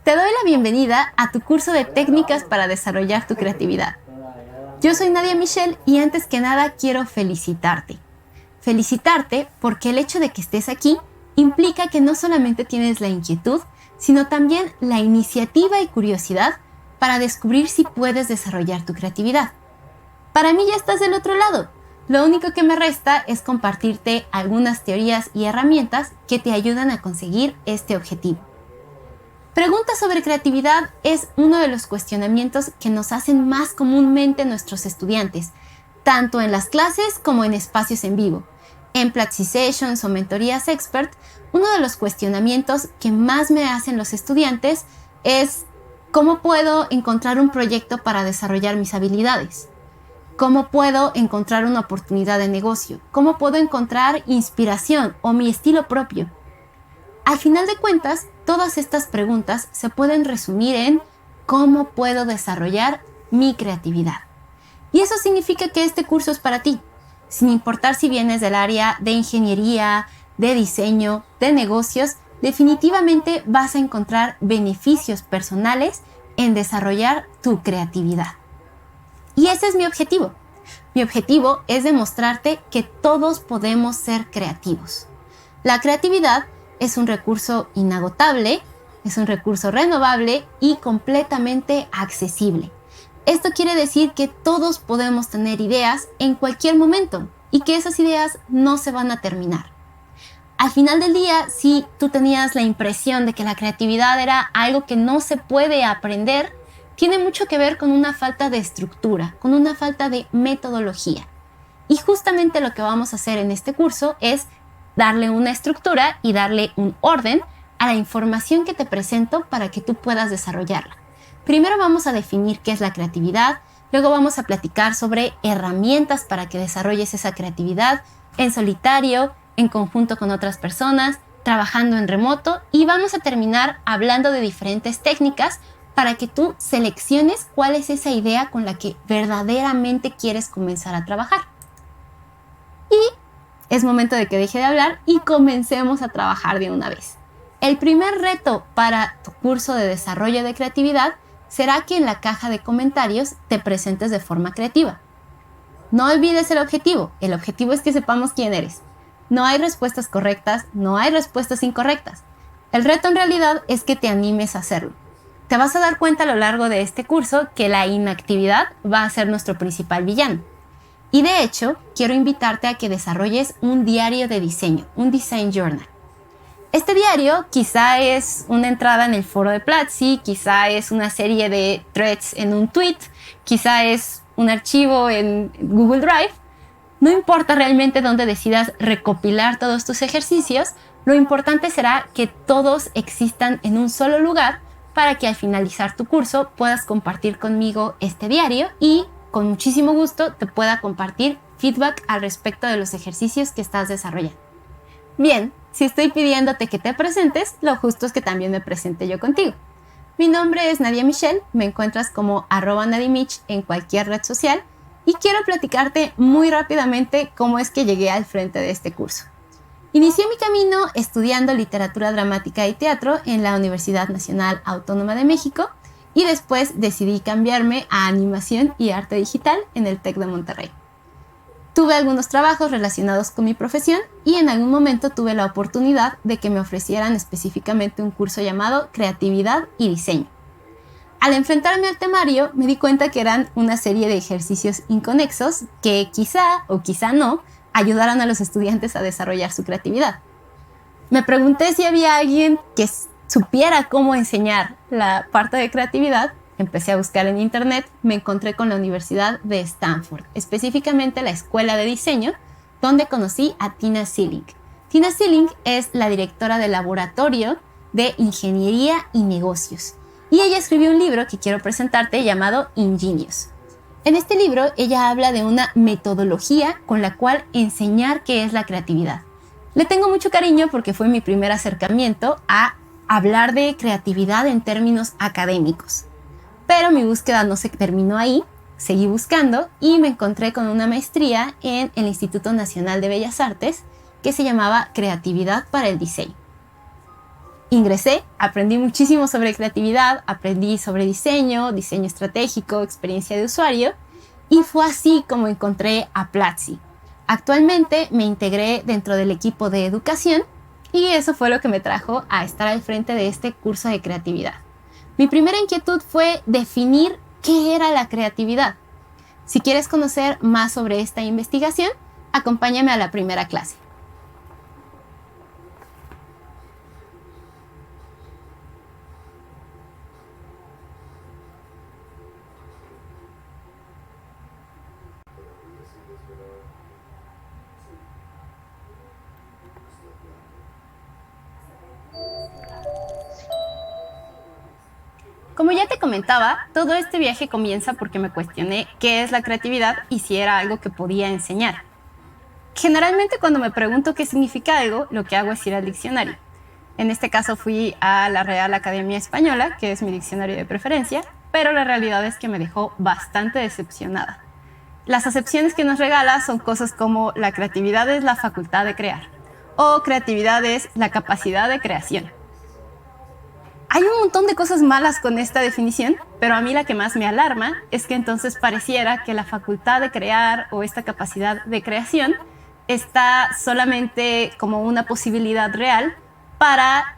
Te doy la bienvenida a tu curso de técnicas para desarrollar tu creatividad. Yo soy Nadia Michelle y antes que nada quiero felicitarte. Felicitarte porque el hecho de que estés aquí implica que no solamente tienes la inquietud, sino también la iniciativa y curiosidad para descubrir si puedes desarrollar tu creatividad. Para mí ya estás del otro lado. Lo único que me resta es compartirte algunas teorías y herramientas que te ayudan a conseguir este objetivo. Preguntas sobre creatividad es uno de los cuestionamientos que nos hacen más comúnmente nuestros estudiantes, tanto en las clases como en espacios en vivo. En Platzi Sessions o mentorías expert, uno de los cuestionamientos que más me hacen los estudiantes es ¿cómo puedo encontrar un proyecto para desarrollar mis habilidades? ¿Cómo puedo encontrar una oportunidad de negocio? ¿Cómo puedo encontrar inspiración o mi estilo propio? Al final de cuentas, todas estas preguntas se pueden resumir en ¿cómo puedo desarrollar mi creatividad? Y eso significa que este curso es para ti, sin importar si vienes del área de ingeniería, de diseño, de negocios, definitivamente vas a encontrar beneficios personales en desarrollar tu creatividad. Y ese es mi objetivo. Mi objetivo es demostrarte que todos podemos ser creativos. La creatividad es un recurso inagotable, es un recurso renovable y completamente accesible. Esto quiere decir que todos podemos tener ideas en cualquier momento y que esas ideas no se van a terminar. Al final del día, si tú tenías la impresión de que la creatividad era algo que no se puede aprender, tiene mucho que ver con una falta de estructura, con una falta de metodología. Y justamente lo que vamos a hacer en este curso es darle una estructura y darle un orden a la información que te presento para que tú puedas desarrollarla. Primero vamos a definir qué es la creatividad, luego vamos a platicar sobre herramientas para que desarrolles esa creatividad en solitario, en conjunto con otras personas, trabajando en remoto y vamos a terminar hablando de diferentes técnicas para que tú selecciones cuál es esa idea con la que verdaderamente quieres comenzar a trabajar. Y es momento de que deje de hablar y comencemos a trabajar de una vez. El primer reto para tu curso de desarrollo de creatividad será que en la caja de comentarios te presentes de forma creativa. No olvides el objetivo es que sepamos quién eres. No hay respuestas correctas, no hay respuestas incorrectas. El reto en realidad es que te animes a hacerlo. Te vas a dar cuenta a lo largo de este curso que la inactividad va a ser nuestro principal villano. Y de hecho, quiero invitarte a que desarrolles un diario de diseño, un design journal. Este diario quizá es una entrada en el foro de Platzi, quizá es una serie de threads en un tweet, quizá es un archivo en Google Drive. No importa realmente dónde decidas recopilar todos tus ejercicios, lo importante será que todos existan en un solo lugar para que al finalizar tu curso puedas compartir conmigo este diario y con muchísimo gusto te pueda compartir feedback al respecto de los ejercicios que estás desarrollando. Bien, si estoy pidiéndote que te presentes, lo justo es que también me presente yo contigo. Mi nombre es Nadia Michelle, me encuentras como @nadimich en cualquier red social y quiero platicarte muy rápidamente cómo es que llegué al frente de este curso. Inicié mi camino estudiando literatura dramática y teatro en la Universidad Nacional Autónoma de México y después decidí cambiarme a animación y arte digital en el TEC de Monterrey. Tuve algunos trabajos relacionados con mi profesión y en algún momento tuve la oportunidad de que me ofrecieran específicamente un curso llamado Creatividad y Diseño. Al enfrentarme al temario me di cuenta que eran una serie de ejercicios inconexos que quizá o quizá no ayudaran a los estudiantes a desarrollar su creatividad. Me pregunté si había alguien que supiera cómo enseñar la parte de creatividad. Empecé a buscar en internet, me encontré con la Universidad de Stanford, específicamente la Escuela de Diseño, donde conocí a Tina Seelig. Tina Seelig es la directora del Laboratorio de Ingeniería y Negocios, y ella escribió un libro que quiero presentarte llamado Ingenious. En este libro, ella habla de una metodología con la cual enseñar qué es la creatividad. Le tengo mucho cariño porque fue mi primer acercamiento a hablar de creatividad en términos académicos. Pero mi búsqueda no se terminó ahí, seguí buscando y me encontré con una maestría en el Instituto Nacional de Bellas Artes que se llamaba Creatividad para el Diseño. Ingresé, aprendí muchísimo sobre creatividad, aprendí sobre diseño, diseño estratégico, experiencia de usuario, y fue así como encontré a Platzi. Actualmente me integré dentro del equipo de educación y eso fue lo que me trajo a estar al frente de este curso de creatividad. Mi primera inquietud fue definir qué era la creatividad. Si quieres conocer más sobre esta investigación, acompáñame a la primera clase. Como ya te comentaba, todo este viaje comienza porque me cuestioné qué es la creatividad y si era algo que podía enseñar. Generalmente cuando me pregunto qué significa algo, lo que hago es ir al diccionario. En este caso fui a la Real Academia Española, que es mi diccionario de preferencia, pero la realidad es que me dejó bastante decepcionada. Las acepciones que nos regala son cosas como la creatividad es la facultad de crear o creatividad es la capacidad de creación. Hay un montón de cosas malas con esta definición, pero a mí la que más me alarma es que entonces pareciera que la facultad de crear o esta capacidad de creación está solamente como una posibilidad real para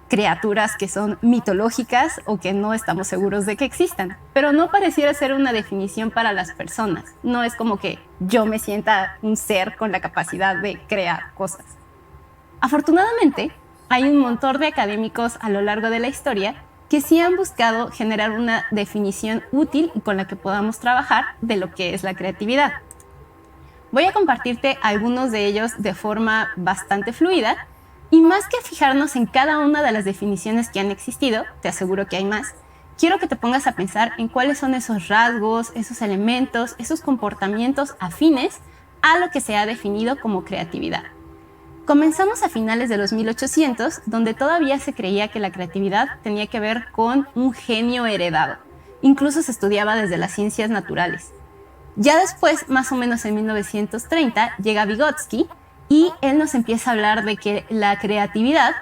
criaturas que son mitológicas o que no estamos seguros de que existan. Pero no pareciera ser una definición para las personas. No es como que yo me sienta un ser con la capacidad de crear cosas. Afortunadamente, hay un montón de académicos a lo largo de la historia que sí han buscado generar una definición útil y con la que podamos trabajar de lo que es la creatividad. Voy a compartirte algunos de ellos de forma bastante fluida y más que fijarnos en cada una de las definiciones que han existido, te aseguro que hay más, quiero que te pongas a pensar en cuáles son esos rasgos, esos elementos, esos comportamientos afines a lo que se ha definido como creatividad. Comenzamos a finales de los 1800, donde todavía se creía que la creatividad tenía que ver con un genio heredado. Incluso se estudiaba desde las ciencias naturales. Ya después, más o menos en 1930, llega Vygotsky y él nos empieza a hablar de que la creatividad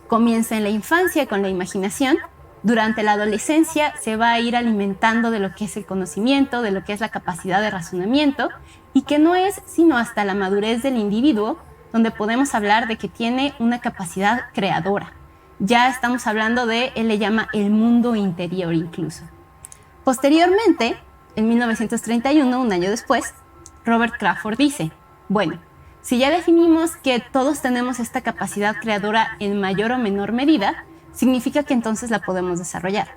comienza en la infancia con la imaginación, durante la adolescencia se va a ir alimentando de lo que es el conocimiento, de lo que es la capacidad de razonamiento, y que no es sino hasta la madurez del individuo donde podemos hablar de que tiene una capacidad creadora. Ya estamos hablando de, él le llama el mundo interior incluso. Posteriormente, en 1931, un año después, Robert Crawford dice, bueno, si ya definimos que todos tenemos esta capacidad creadora en mayor o menor medida, significa que entonces la podemos desarrollar.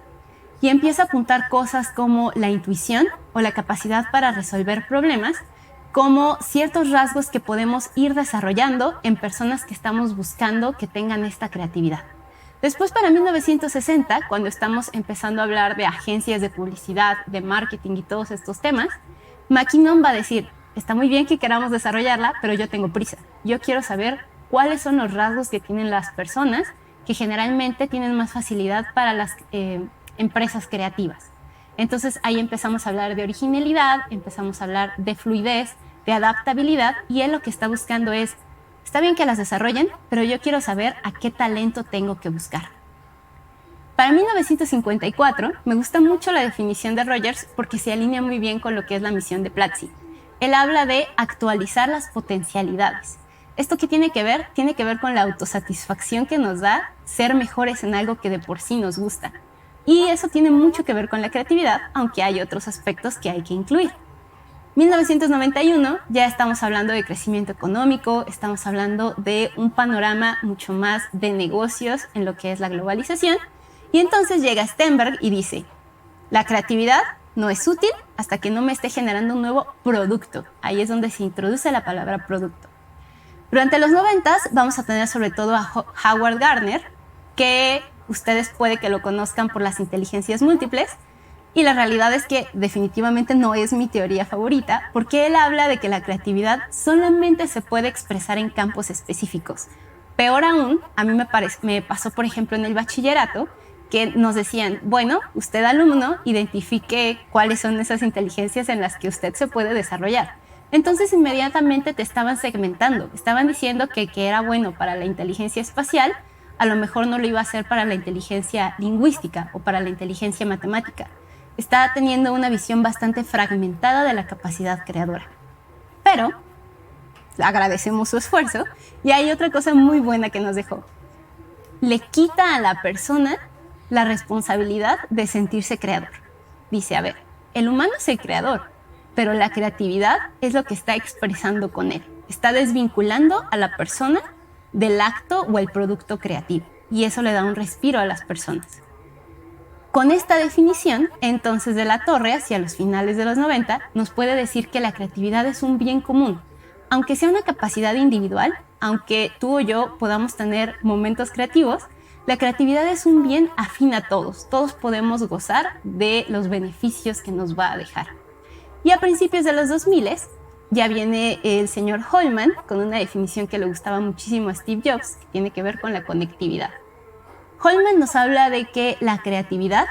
Y empieza a apuntar cosas como la intuición o la capacidad para resolver problemas, como ciertos rasgos que podemos ir desarrollando en personas que estamos buscando que tengan esta creatividad. Después, para 1960, cuando estamos empezando a hablar de agencias de publicidad, de marketing y todos estos temas, McKinnon va a decir, está muy bien que queramos desarrollarla, pero yo tengo prisa. Yo quiero saber cuáles son los rasgos que tienen las personas que generalmente tienen más facilidad para las empresas creativas. Entonces ahí empezamos a hablar de originalidad, empezamos a hablar de fluidez, de adaptabilidad, y él lo que está buscando es, está bien que las desarrollen, pero yo quiero saber a qué talento tengo que buscar. Para 1954 me gusta mucho la definición de Rogers porque se alinea muy bien con lo que es la misión de Platzi. Él habla de actualizar las potencialidades. ¿Esto qué tiene que ver? Tiene que ver con la autosatisfacción que nos da ser mejores en algo que de por sí nos gusta. Y eso tiene mucho que ver con la creatividad, aunque hay otros aspectos que hay que incluir. 1991, ya estamos hablando de crecimiento económico, estamos hablando de un panorama mucho más de negocios en lo que es la globalización. Y entonces llega Sternberg y dice, la creatividad no es útil hasta que no me esté generando un nuevo producto. Ahí es donde se introduce la palabra producto. Durante los 90 vamos a tener sobre todo a Howard Gardner, que ustedes puede que lo conozcan por las inteligencias múltiples, y la realidad es que definitivamente no es mi teoría favorita, porque él habla de que la creatividad solamente se puede expresar en campos específicos. Peor aún, a mí me pasó, por ejemplo, en el bachillerato, que nos decían, bueno, usted alumno, identifique cuáles son esas inteligencias en las que usted se puede desarrollar. Entonces inmediatamente te estaban segmentando, estaban diciendo que era bueno para la inteligencia espacial, a lo mejor no lo iba a hacer para la inteligencia lingüística o para la inteligencia matemática. Está teniendo una visión bastante fragmentada de la capacidad creadora. Pero agradecemos su esfuerzo y hay otra cosa muy buena que nos dejó. Le quita a la persona la responsabilidad de sentirse creador. Dice, a ver, el humano es el creador, pero la creatividad es lo que está expresando con él. Está desvinculando a la persona del acto o el producto creativo y eso le da un respiro a las personas. Con esta definición, entonces, de la Torre, hacia los finales de los 90, nos puede decir que la creatividad es un bien común. Aunque sea una capacidad individual, aunque tú o yo podamos tener momentos creativos, la creatividad es un bien afín a todos. Todos podemos gozar de los beneficios que nos va a dejar. Y a principios de los 2000 ya viene el señor Holman con una definición que le gustaba muchísimo a Steve Jobs, que tiene que ver con la conectividad. Holman nos habla de que la creatividad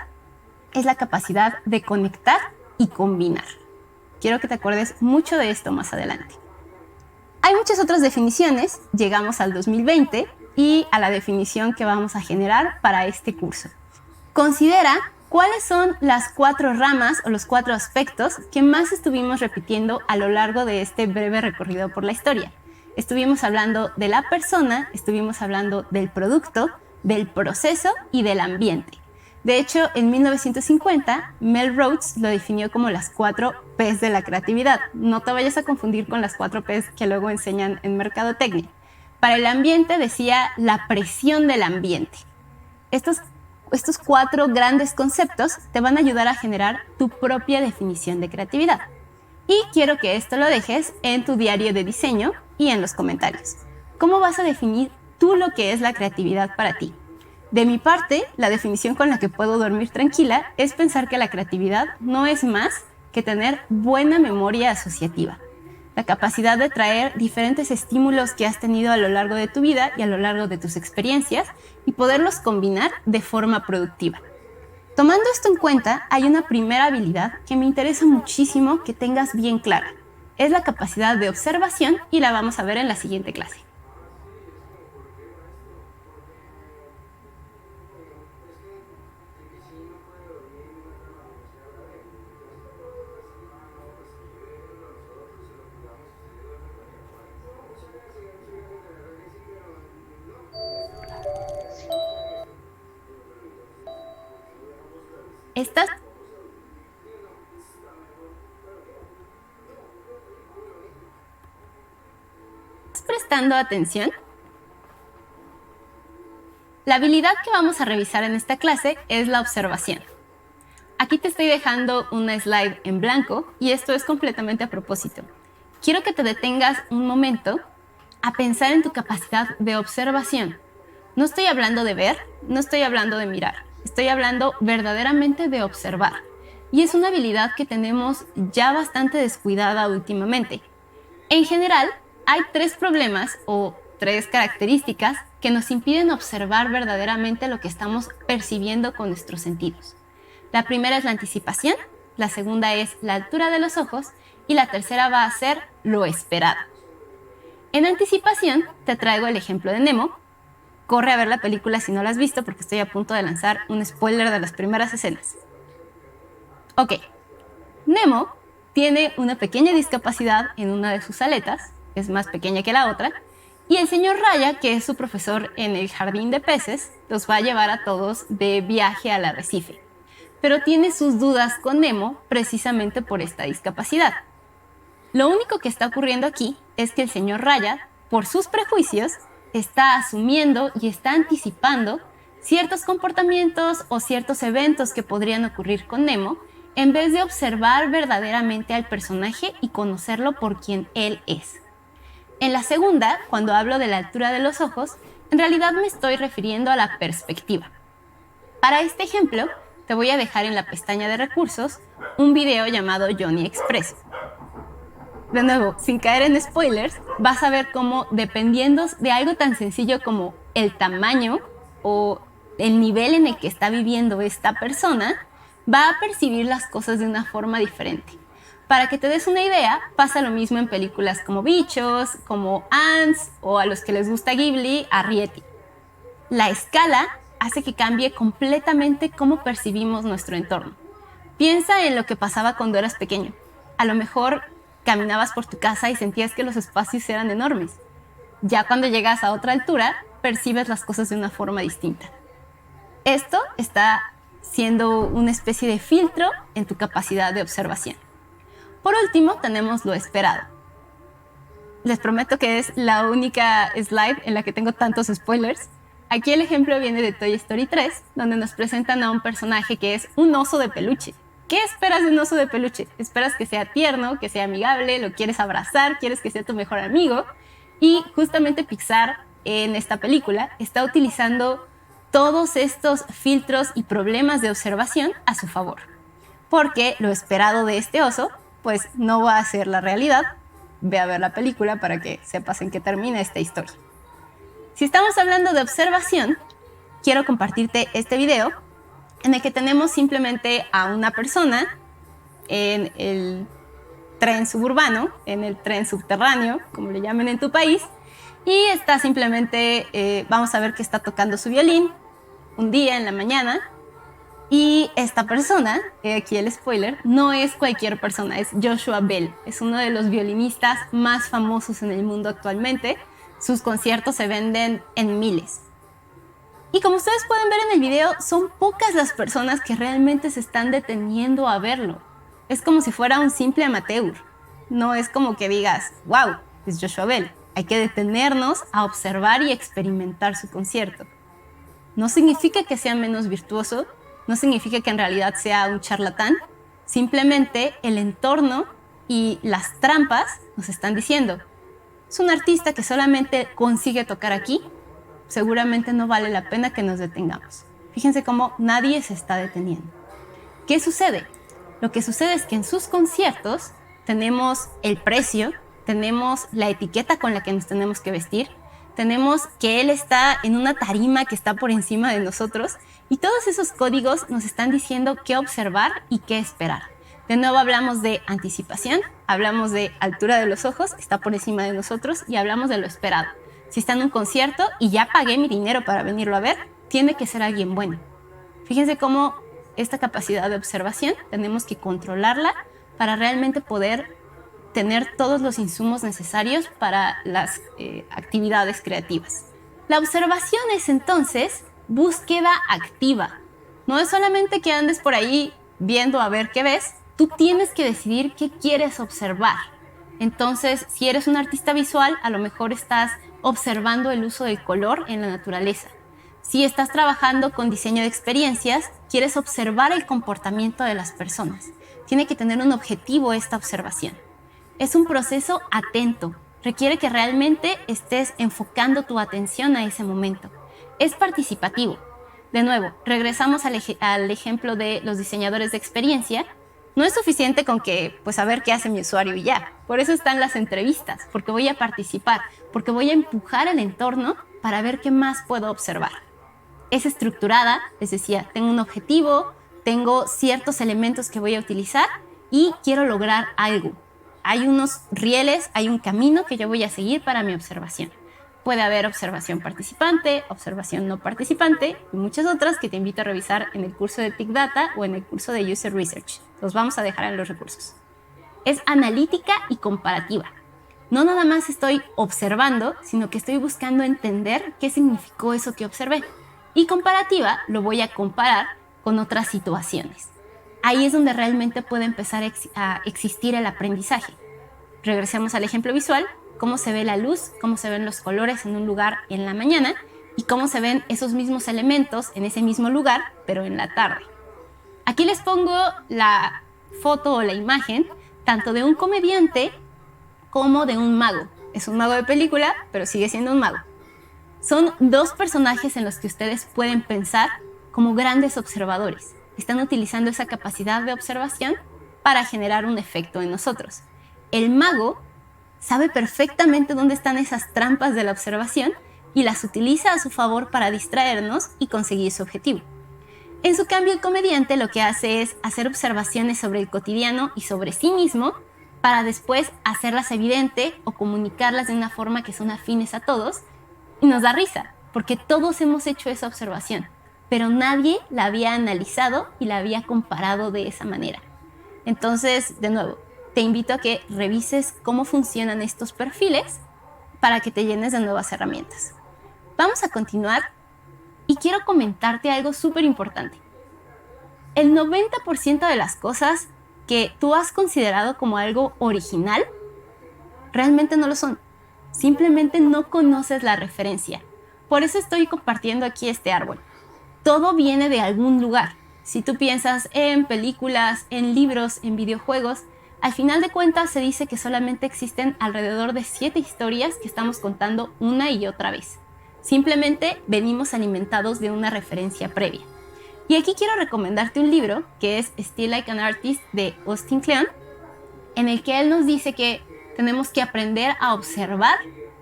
es la capacidad de conectar y combinar. Quiero que te acuerdes mucho de esto más adelante. Hay muchas otras definiciones, llegamos al 2020 y a la definición que vamos a generar para este curso. Considera cuáles son las 4 ramas o los 4 aspectos que más estuvimos repitiendo a lo largo de este breve recorrido por la historia. Estuvimos hablando de la persona, estuvimos hablando del producto, del proceso y del ambiente. De hecho, en 1950, Mel Rhodes lo definió como las 4 P's de la creatividad. No te vayas a confundir con las 4 P's que luego enseñan en mercadotecnia. Para el ambiente decía la presión del ambiente. Estos 4 grandes conceptos te van a ayudar a generar tu propia definición de creatividad. Y quiero que esto lo dejes en tu diario de diseño y en los comentarios. ¿Cómo vas a definir tú lo que es la creatividad para ti? De mi parte, la definición con la que puedo dormir tranquila es pensar que la creatividad no es más que tener buena memoria asociativa. La capacidad de traer diferentes estímulos que has tenido a lo largo de tu vida y a lo largo de tus experiencias y poderlos combinar de forma productiva. Tomando esto en cuenta, hay una primera habilidad que me interesa muchísimo que tengas bien clara. Es la capacidad de observación y la vamos a ver en la siguiente clase. ¿Estás prestando atención? La habilidad que vamos a revisar en esta clase es la observación. Aquí te estoy dejando una slide en blanco y esto es completamente a propósito. Quiero que te detengas un momento a pensar en tu capacidad de observación. No estoy hablando de ver, no estoy hablando de mirar. Estoy hablando verdaderamente de observar. Y es una habilidad que tenemos ya bastante descuidada últimamente. En general, hay 3 problemas o 3 características que nos impiden observar verdaderamente lo que estamos percibiendo con nuestros sentidos. La primera es la anticipación, la segunda es la altura de los ojos y la tercera va a ser lo esperado. En anticipación, te traigo el ejemplo de Nemo. Corre a ver la película si no la has visto porque estoy a punto de lanzar un spoiler de las primeras escenas. Ok, Nemo tiene una pequeña discapacidad en una de sus aletas, es más pequeña que la otra, y el señor Raya, que es su profesor en el jardín de peces, los va a llevar a todos de viaje al arrecife. Pero tiene sus dudas con Nemo precisamente por esta discapacidad. Lo único que está ocurriendo aquí es que el señor Raya, por sus prejuicios, está asumiendo y está anticipando ciertos comportamientos o ciertos eventos que podrían ocurrir con Nemo en vez de observar verdaderamente al personaje y conocerlo por quien él es. En la segunda, cuando hablo de la altura de los ojos, en realidad me estoy refiriendo a la perspectiva. Para este ejemplo, te voy a dejar en la pestaña de recursos un video llamado Johnny Express. De nuevo, sin caer en spoilers, vas a ver cómo, dependiendo de algo tan sencillo como el tamaño o el nivel en el que está viviendo esta persona, va a percibir las cosas de una forma diferente. Para que te des una idea, pasa lo mismo en películas como Bichos, como Ants o a los que les gusta Ghibli, Arrietty. La escala hace que cambie completamente cómo percibimos nuestro entorno. Piensa en lo que pasaba cuando eras pequeño. A lo mejor caminabas por tu casa y sentías que los espacios eran enormes. Ya cuando llegas a otra altura, percibes las cosas de una forma distinta. Esto está siendo una especie de filtro en tu capacidad de observación. Por último, tenemos lo esperado. Les prometo que es la única slide en la que tengo tantos spoilers. Aquí el ejemplo viene de Toy Story 3, donde nos presentan a un personaje que es un oso de peluche. ¿Qué esperas de un oso de peluche? Esperas que sea tierno, que sea amigable, lo quieres abrazar, quieres que sea tu mejor amigo. Y justamente Pixar en esta película está utilizando todos estos filtros y problemas de observación a su favor. Porque lo esperado de este oso, pues no va a ser la realidad. Ve a ver la película para que sepas en qué termina esta historia. Si estamos hablando de observación, quiero compartirte este video en el que tenemos simplemente a una persona en el tren suburbano, en el tren subterráneo, como le llamen en tu país, y está simplemente, vamos a ver que está tocando su violín un día en la mañana, y esta persona, aquí el spoiler, no es cualquier persona, es Joshua Bell. Es uno de los violinistas más famosos en el mundo actualmente. Sus conciertos se venden en miles. Y como ustedes pueden ver en el video, son pocas las personas que realmente se están deteniendo a verlo. Es como si fuera un simple amateur. No es como que digas, wow, es Joshua Bell. Hay que detenernos a observar y experimentar su concierto. No significa que sea menos virtuoso, no significa que en realidad sea un charlatán, simplemente el entorno y las trampas nos están diciendo, es un artista que solamente consigue tocar aquí, seguramente no vale la pena que nos detengamos. Fíjense cómo nadie se está deteniendo. ¿Qué sucede? Lo que sucede es que en sus conciertos tenemos el precio, tenemos la etiqueta con la que nos tenemos que vestir, tenemos que él está en una tarima que está por encima de nosotros y todos esos códigos nos están diciendo qué observar y qué esperar. De nuevo hablamos de anticipación, hablamos de altura de los ojos, está por encima de nosotros y hablamos de lo esperado. Si está en un concierto y ya pagué mi dinero para venirlo a ver, tiene que ser alguien bueno. Fíjense cómo esta capacidad de observación tenemos que controlarla para realmente poder tener todos los insumos necesarios para las actividades creativas. La observación es entonces búsqueda activa. No es solamente que andes por ahí viendo a ver qué ves, tú tienes que decidir qué quieres observar. Entonces, si eres un artista visual, a lo mejor estás observando el uso del color en la naturaleza. Si estás trabajando con diseño de experiencias, quieres observar el comportamiento de las personas. Tiene que tener un objetivo esta observación. Es un proceso atento. Requiere que realmente estés enfocando tu atención a ese momento. Es participativo. De nuevo, regresamos al ejemplo de los diseñadores de experiencia. No es suficiente con que, pues, a ver qué hace mi usuario y ya. Por eso están las entrevistas, porque voy a participar, porque voy a empujar el entorno para ver qué más puedo observar. Es estructurada, les decía, tengo un objetivo, tengo ciertos elementos que voy a utilizar y quiero lograr algo. Hay unos rieles, hay un camino que yo voy a seguir para mi observación. Puede haber observación participante, observación no participante y muchas otras que te invito a revisar en el curso de Big Data o en el curso de User Research. Los vamos a dejar en los recursos. Es analítica y comparativa. No nada más estoy observando, sino que estoy buscando entender qué significó eso que observé. Y comparativa lo voy a comparar con otras situaciones. Ahí es donde realmente puede empezar a existir el aprendizaje. Regresemos al ejemplo visual, cómo se ve la luz, cómo se ven los colores en un lugar en la mañana y cómo se ven esos mismos elementos en ese mismo lugar, pero en la tarde. Aquí les pongo la foto o la imagen tanto de un comediante como de un mago. Es un mago de película, pero sigue siendo un mago. Son dos personajes en los que ustedes pueden pensar como grandes observadores. Están utilizando esa capacidad de observación para generar un efecto en nosotros. El mago sabe perfectamente dónde están esas trampas de la observación y las utiliza a su favor para distraernos y conseguir su objetivo. En su cambio, el comediante lo que hace es hacer observaciones sobre el cotidiano y sobre sí mismo para después hacerlas evidente o comunicarlas de una forma que son afines a todos y nos da risa. porque todos hemos hecho esa observación, pero nadie la había analizado y la había comparado de esa manera. Entonces, de nuevo, te invito a que revises cómo funcionan estos perfiles para que te llenes de nuevas herramientas. Vamos a continuar y quiero comentarte algo súper importante. El 90% de las cosas que tú has considerado como algo original, realmente no lo son. Simplemente no conoces la referencia. Por eso estoy compartiendo aquí este árbol. Todo viene de algún lugar. Si tú piensas en películas, en libros, en videojuegos, al final de cuentas se dice que solamente existen alrededor de 7 historias que estamos contando una y otra vez. Simplemente venimos alimentados de una referencia previa. Y aquí quiero recomendarte un libro que es Still Like an Artist de Austin Kleon, en el que él nos dice que tenemos que aprender a observar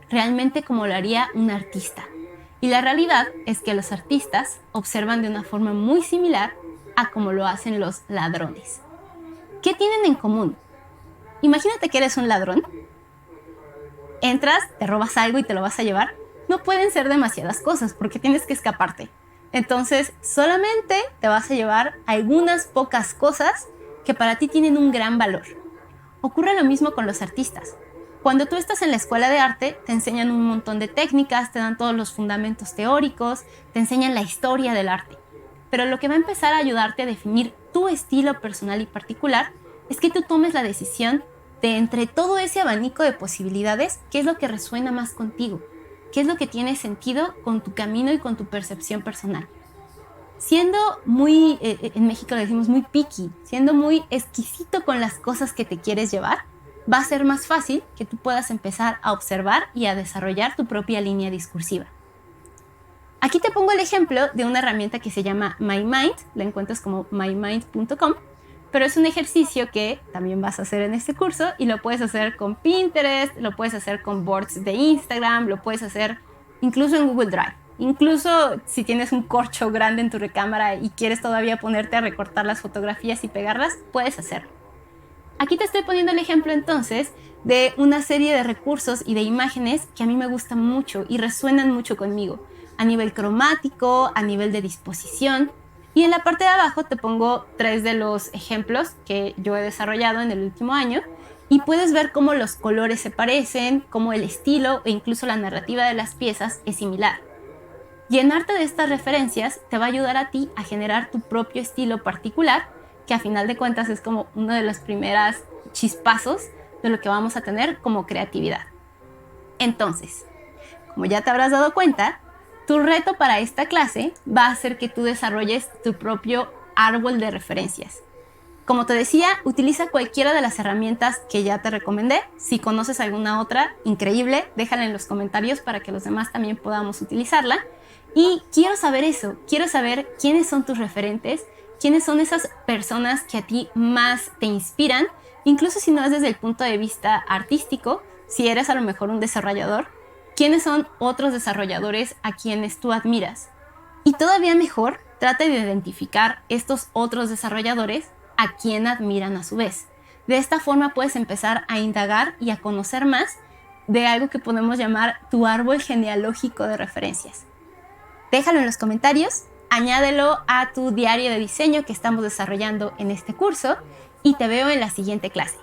realmente como lo haría un artista. Y la realidad es que los artistas observan de una forma muy similar a como lo hacen los ladrones. ¿Qué tienen en común? Imagínate que eres un ladrón. Entras, te robas algo y te lo vas a llevar. No pueden ser demasiadas cosas porque tienes que escaparte. Entonces, solamente te vas a llevar algunas pocas cosas que para ti tienen un gran valor. Ocurre lo mismo con los artistas. Cuando tú estás en la escuela de arte, te enseñan un montón de técnicas, te dan todos los fundamentos teóricos, te enseñan la historia del arte. Pero lo que va a empezar a ayudarte a definir tu estilo personal y particular es que tú tomes la decisión de entre todo ese abanico de posibilidades, qué es lo que resuena más contigo, qué es lo que tiene sentido con tu camino y con tu percepción personal. Siendo muy, en México le decimos muy picky, siendo muy exquisito con las cosas que te quieres llevar, va a ser más fácil que tú puedas empezar a observar y a desarrollar tu propia línea discursiva. Aquí te pongo el ejemplo de una herramienta que se llama My Mind, la encuentras como mymind.com, pero es un ejercicio que también vas a hacer en este curso y lo puedes hacer con Pinterest, lo puedes hacer con boards de Instagram, lo puedes hacer incluso en Google Drive. Incluso si tienes un corcho grande en tu recámara y quieres todavía ponerte a recortar las fotografías y pegarlas, puedes hacerlo. Aquí te estoy poniendo el ejemplo entonces de una serie de recursos y de imágenes que a mí me gustan mucho y resuenan mucho conmigo, a nivel cromático, a nivel de disposición. Y en la parte de abajo te pongo 3 de los ejemplos que yo he desarrollado en el último año y puedes ver cómo los colores se parecen, cómo el estilo e incluso la narrativa de las piezas es similar. Llenarte de estas referencias te va a ayudar a ti a generar tu propio estilo particular, que a final de cuentas es como uno de los primeros chispazos de lo que vamos a tener como creatividad. Entonces, como ya te habrás dado cuenta, tu reto para esta clase va a ser que tú desarrolles tu propio árbol de referencias. Como te decía, utiliza cualquiera de las herramientas que ya te recomendé. Si conoces alguna otra, increíble, déjala en los comentarios para que los demás también podamos utilizarla. Y quiero saber eso, quiero saber quiénes son tus referentes, quiénes son esas personas que a ti más te inspiran, incluso si no es desde el punto de vista artístico, si eres a lo mejor un desarrollador, quiénes son otros desarrolladores a quienes tú admiras. Y todavía mejor, trata de identificar estos otros desarrolladores a quien admiran a su vez. De esta forma puedes empezar a indagar y a conocer más de algo que podemos llamar tu árbol genealógico de referencias. Déjalo en los comentarios, añádelo a tu diario de diseño que estamos desarrollando en este curso y te veo en la siguiente clase.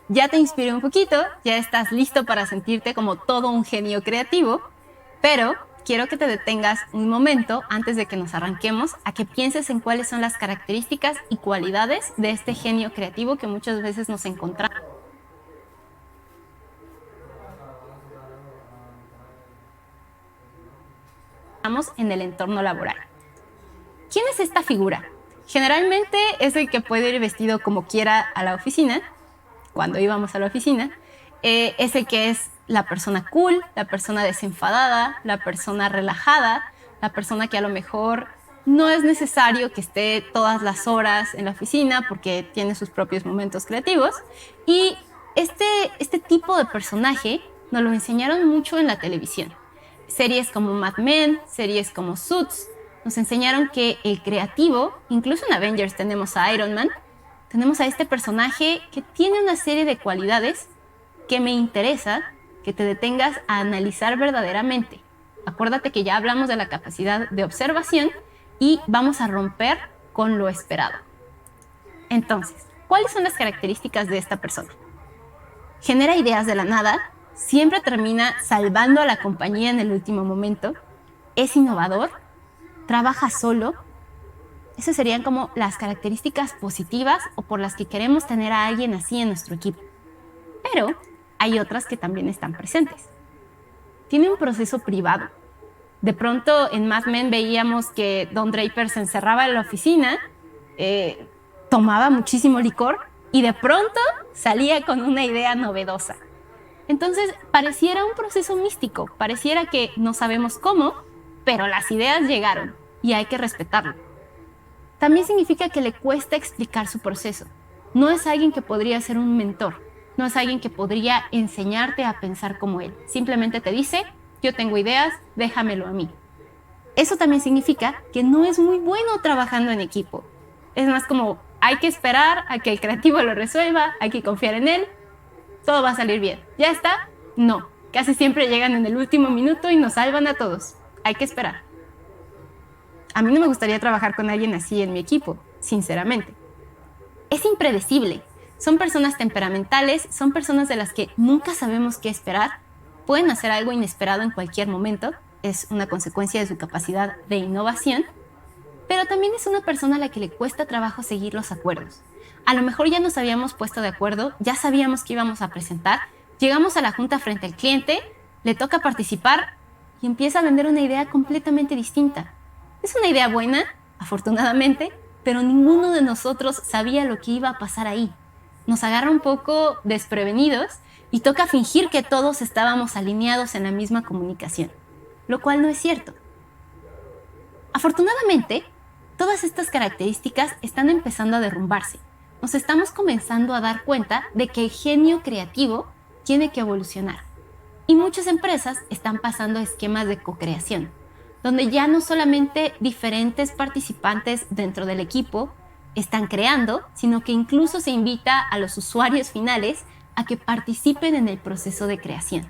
Ya te inspiré un poquito, ya estás listo para sentirte como todo un genio creativo, pero quiero que te detengas un momento antes de que nos arranquemos a que pienses en cuáles son las características y cualidades de este genio creativo que muchas veces nos encontramos en el entorno laboral. ¿Quién es esta figura? Generalmente es el que puede ir vestido como quiera a la oficina, cuando íbamos a la oficina, es el que es la persona cool, la persona desenfadada, la persona relajada, la persona que a lo mejor no es necesario que esté todas las horas en la oficina porque tiene sus propios momentos creativos. Y este tipo de personaje nos lo enseñaron mucho en la televisión. Series como Mad Men, series como Suits, nos enseñaron que el creativo, incluso en Avengers tenemos a Iron Man, tenemos a este personaje que tiene una serie de cualidades que me interesa que te detengas a analizar verdaderamente. Acuérdate que ya hablamos de la capacidad de observación y vamos a romper con lo esperado. Entonces, ¿cuáles son las características de esta persona? Genera ideas de la nada, siempre termina salvando a la compañía en el último momento, es innovador, trabaja solo. Esas serían como las características positivas o por las que queremos tener a alguien así en nuestro equipo. Pero hay otras que también están presentes. Tiene un proceso privado. De pronto en Mad Men veíamos que Don Draper se encerraba en la oficina, tomaba muchísimo licor y de pronto salía con una idea novedosa. Entonces pareciera un proceso místico, pareciera que no sabemos cómo, pero las ideas llegaron y hay que respetarlo. También significa que le cuesta explicar su proceso. No es alguien que podría ser un mentor, no es alguien que podría enseñarte a pensar como él. Simplemente te dice, yo tengo ideas, déjamelo a mí. Eso también significa que no es muy bueno trabajando en equipo. Es más como, hay que esperar a que el creativo lo resuelva, hay que confiar en él, todo va a salir bien. ¿Ya está? No. Casi siempre llegan en el último minuto y nos salvan a todos. Hay que esperar. A mí no me gustaría trabajar con alguien así en mi equipo, sinceramente. Es impredecible. Son personas temperamentales, son personas de las que nunca sabemos qué esperar, pueden hacer algo inesperado en cualquier momento, es una consecuencia de su capacidad de innovación, pero también es una persona a la que le cuesta trabajo seguir los acuerdos. A lo mejor ya nos habíamos puesto de acuerdo, ya sabíamos que íbamos a presentar, llegamos a la junta frente al cliente, le toca participar y empieza a vender una idea completamente distinta. Es una idea buena, afortunadamente, pero ninguno de nosotros sabía lo que iba a pasar ahí. Nos agarra un poco desprevenidos y toca fingir que todos estábamos alineados en la misma comunicación, lo cual no es cierto. Afortunadamente, todas estas características están empezando a derrumbarse. Nos estamos comenzando a dar cuenta de que el genio creativo tiene que evolucionar. Y muchas empresas están pasando a esquemas de co-creación, donde ya no solamente diferentes participantes dentro del equipo están creando, sino que incluso se invita a los usuarios finales a que participen en el proceso de creación.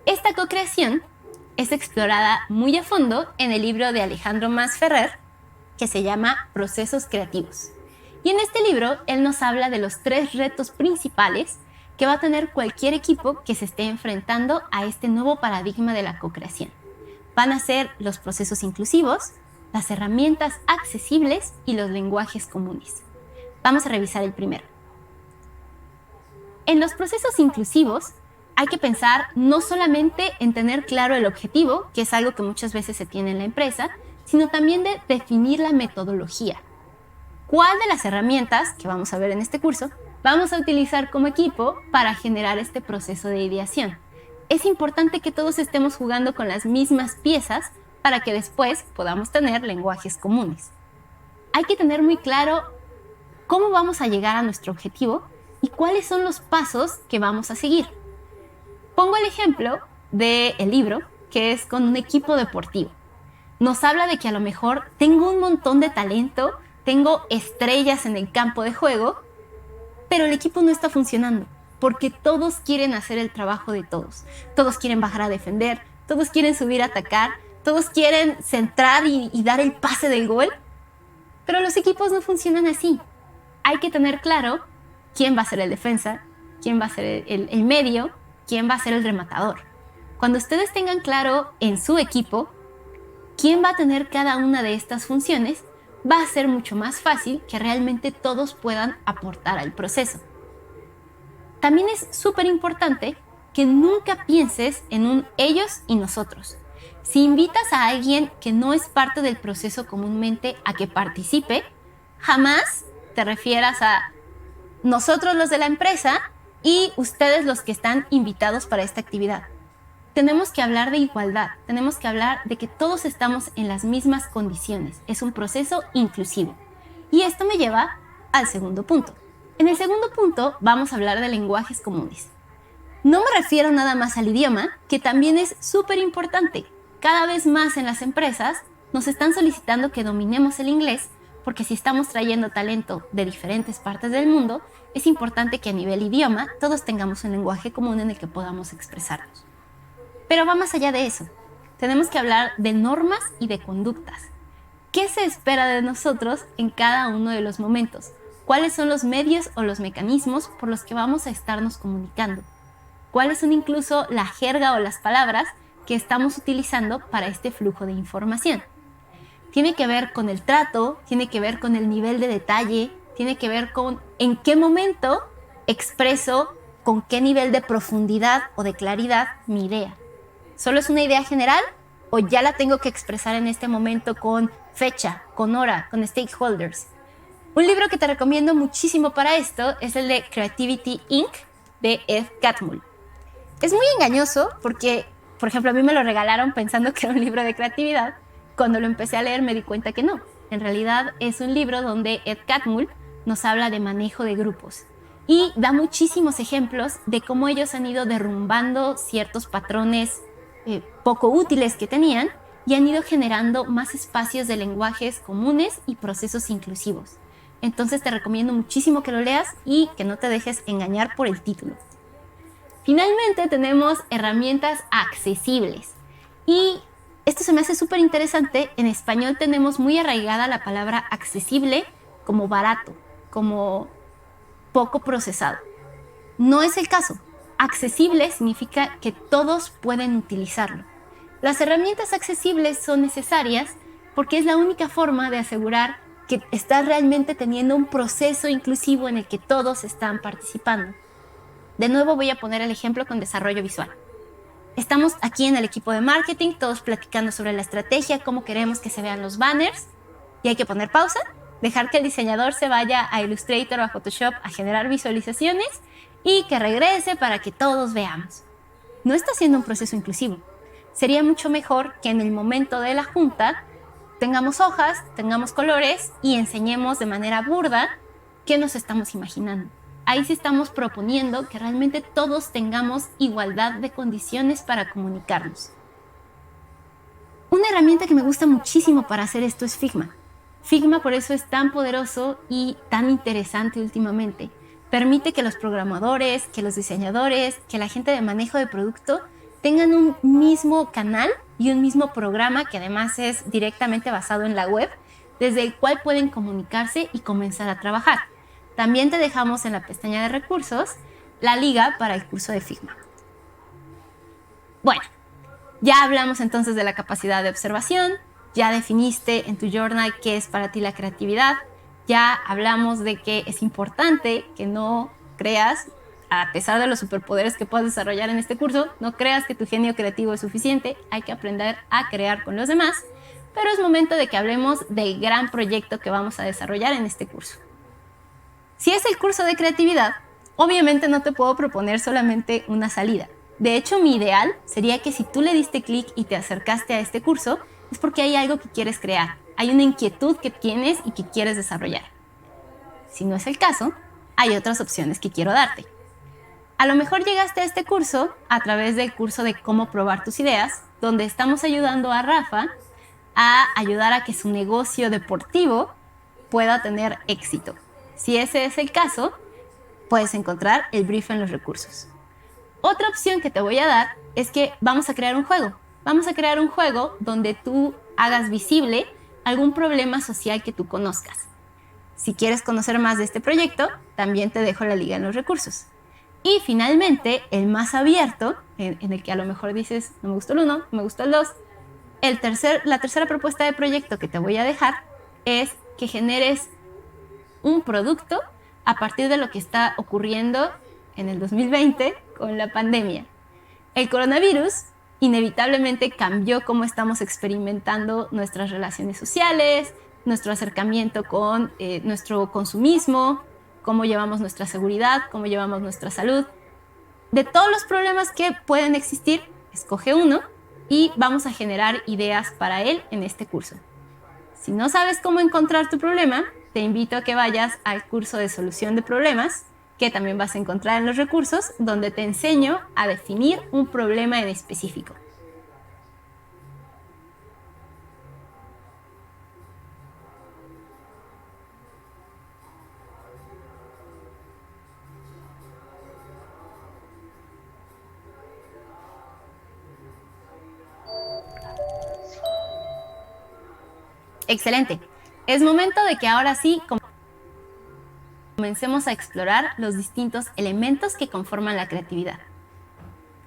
Esta co-creación es explorada muy a fondo en el libro de Alejandro Masferrer, que se llama Procesos Creativos. Y en este libro, él nos habla de los 3 retos principales que va a tener cualquier equipo que se esté enfrentando a este nuevo paradigma de la co-creación. Van a ser los procesos inclusivos, las herramientas accesibles y los lenguajes comunes. Vamos a revisar el primero. En los procesos inclusivos hay que pensar no solamente en tener claro el objetivo, que es algo que muchas veces se tiene en la empresa, sino también de definir la metodología. ¿Cuál de las herramientas, que vamos a ver en este curso, vamos a utilizar como equipo para generar este proceso de ideación? Es importante que todos estemos jugando con las mismas piezas para que después podamos tener lenguajes comunes. Hay que tener muy claro cómo vamos a llegar a nuestro objetivo y cuáles son los pasos que vamos a seguir. Pongo el ejemplo del libro, que es con un equipo deportivo. Nos habla de que a lo mejor tengo un montón de talento, tengo estrellas en el campo de juego, pero el equipo no está funcionando, porque todos quieren hacer el trabajo de todos. Todos quieren bajar a defender, todos quieren subir a atacar, todos quieren centrar y dar el pase del gol, pero los equipos no funcionan así. Hay que tener claro quién va a ser el defensa, quién va a ser el medio, quién va a ser el rematador. Cuando ustedes tengan claro en su equipo quién va a tener cada una de estas funciones, va a ser mucho más fácil que realmente todos puedan aportar al proceso. También es súper importante que nunca pienses en un ellos y nosotros. Si invitas a alguien que no es parte del proceso comúnmente a que participe, jamás te refieras a nosotros los de la empresa y ustedes los que están invitados para esta actividad. Tenemos que hablar de igualdad, tenemos que hablar de que todos estamos en las mismas condiciones. Es un proceso inclusivo. Y esto me lleva al segundo punto. En el segundo punto vamos a hablar de lenguajes comunes. No me refiero nada más al idioma, que también es súper importante. Cada vez más en las empresas nos están solicitando que dominemos el inglés, porque si estamos trayendo talento de diferentes partes del mundo, es importante que a nivel idioma todos tengamos un lenguaje común en el que podamos expresarnos. Pero va más allá de eso. Tenemos que hablar de normas y de conductas. ¿Qué se espera de nosotros en cada uno de los momentos? ¿Cuáles son los medios o los mecanismos por los que vamos a estarnos comunicando? ¿Cuáles son incluso la jerga o las palabras que estamos utilizando para este flujo de información? Tiene que ver con el trato, tiene que ver con el nivel de detalle, tiene que ver con en qué momento expreso con qué nivel de profundidad o de claridad mi idea. ¿Solo es una idea general o ya la tengo que expresar en este momento con fecha, con hora, con stakeholders? Un libro que te recomiendo muchísimo para esto es el de Creativity Inc. de Ed Catmull. Es muy engañoso porque, por ejemplo, a mí me lo regalaron pensando que era un libro de creatividad. Cuando lo empecé a leer me di cuenta que no. En realidad es un libro donde Ed Catmull nos habla de manejo de grupos y da muchísimos ejemplos de cómo ellos han ido derrumbando ciertos patrones poco útiles que tenían y han ido generando más espacios de lenguajes comunes y procesos inclusivos. Entonces te recomiendo muchísimo que lo leas y que no te dejes engañar por el título. Finalmente tenemos herramientas accesibles. Y esto se me hace súper interesante. En español tenemos muy arraigada la palabra accesible como barato, como poco procesado. No es el caso. Accesible significa que todos pueden utilizarlo. Las herramientas accesibles son necesarias porque es la única forma de asegurar que estás realmente teniendo un proceso inclusivo en el que todos están participando. De nuevo voy a poner el ejemplo con desarrollo visual. Estamos aquí en el equipo de marketing, todos platicando sobre la estrategia, cómo queremos que se vean los banners, y hay que poner pausa, dejar que el diseñador se vaya a Illustrator o a Photoshop a generar visualizaciones y que regrese para que todos veamos. No está siendo un proceso inclusivo. Sería mucho mejor que en el momento de la junta tengamos hojas, tengamos colores y enseñemos de manera burda qué nos estamos imaginando. Ahí sí estamos proponiendo que realmente todos tengamos igualdad de condiciones para comunicarnos. Una herramienta que me gusta muchísimo para hacer esto es Figma. Figma por eso es tan poderoso y tan interesante últimamente. Permite que los programadores, que los diseñadores, que la gente de manejo de producto tengan un mismo canal y un mismo programa que además es directamente basado en la web, desde el cual pueden comunicarse y comenzar a trabajar. También te dejamos en la pestaña de recursos la liga para el curso de Figma. Bueno, ya hablamos entonces de la capacidad de observación, ya definiste en tu journal qué es para ti la creatividad, ya hablamos de que es importante que no creas, a pesar de los superpoderes que puedas desarrollar en este curso, no creas que tu genio creativo es suficiente, hay que aprender a crear con los demás, pero es momento de que hablemos del gran proyecto que vamos a desarrollar en este curso. Si es el curso de creatividad, obviamente no te puedo proponer solamente una salida. De hecho, mi ideal sería que si tú le diste clic y te acercaste a este curso, es porque hay algo que quieres crear, hay una inquietud que tienes y que quieres desarrollar. Si no es el caso, hay otras opciones que quiero darte. A lo mejor llegaste a este curso a través del curso de cómo probar tus ideas, donde estamos ayudando a Rafa a ayudar a que su negocio deportivo pueda tener éxito. Si ese es el caso, puedes encontrar el brief en los recursos. Otra opción que te voy a dar es que vamos a crear un juego. Vamos a crear un juego donde tú hagas visible algún problema social que tú conozcas. Si quieres conocer más de este proyecto, también te dejo la liga en los recursos. Y finalmente, el más abierto, en el que a lo mejor dices, no me gustó el 1, no me gustó el 2. La tercera propuesta de proyecto que te voy a dejar es que generes un producto a partir de lo que está ocurriendo en el 2020 con la pandemia. El coronavirus inevitablemente cambió cómo estamos experimentando nuestras relaciones sociales, nuestro acercamiento con nuestro consumismo, cómo llevamos nuestra seguridad, cómo llevamos nuestra salud. De todos los problemas que pueden existir, escoge uno y vamos a generar ideas para él en este curso. Si no sabes cómo encontrar tu problema, te invito a que vayas al curso de solución de problemas que también vas a encontrar en los recursos, donde te enseño a definir un problema en específico. Excelente. Es momento de que ahora sí comencemos a explorar los distintos elementos que conforman la creatividad.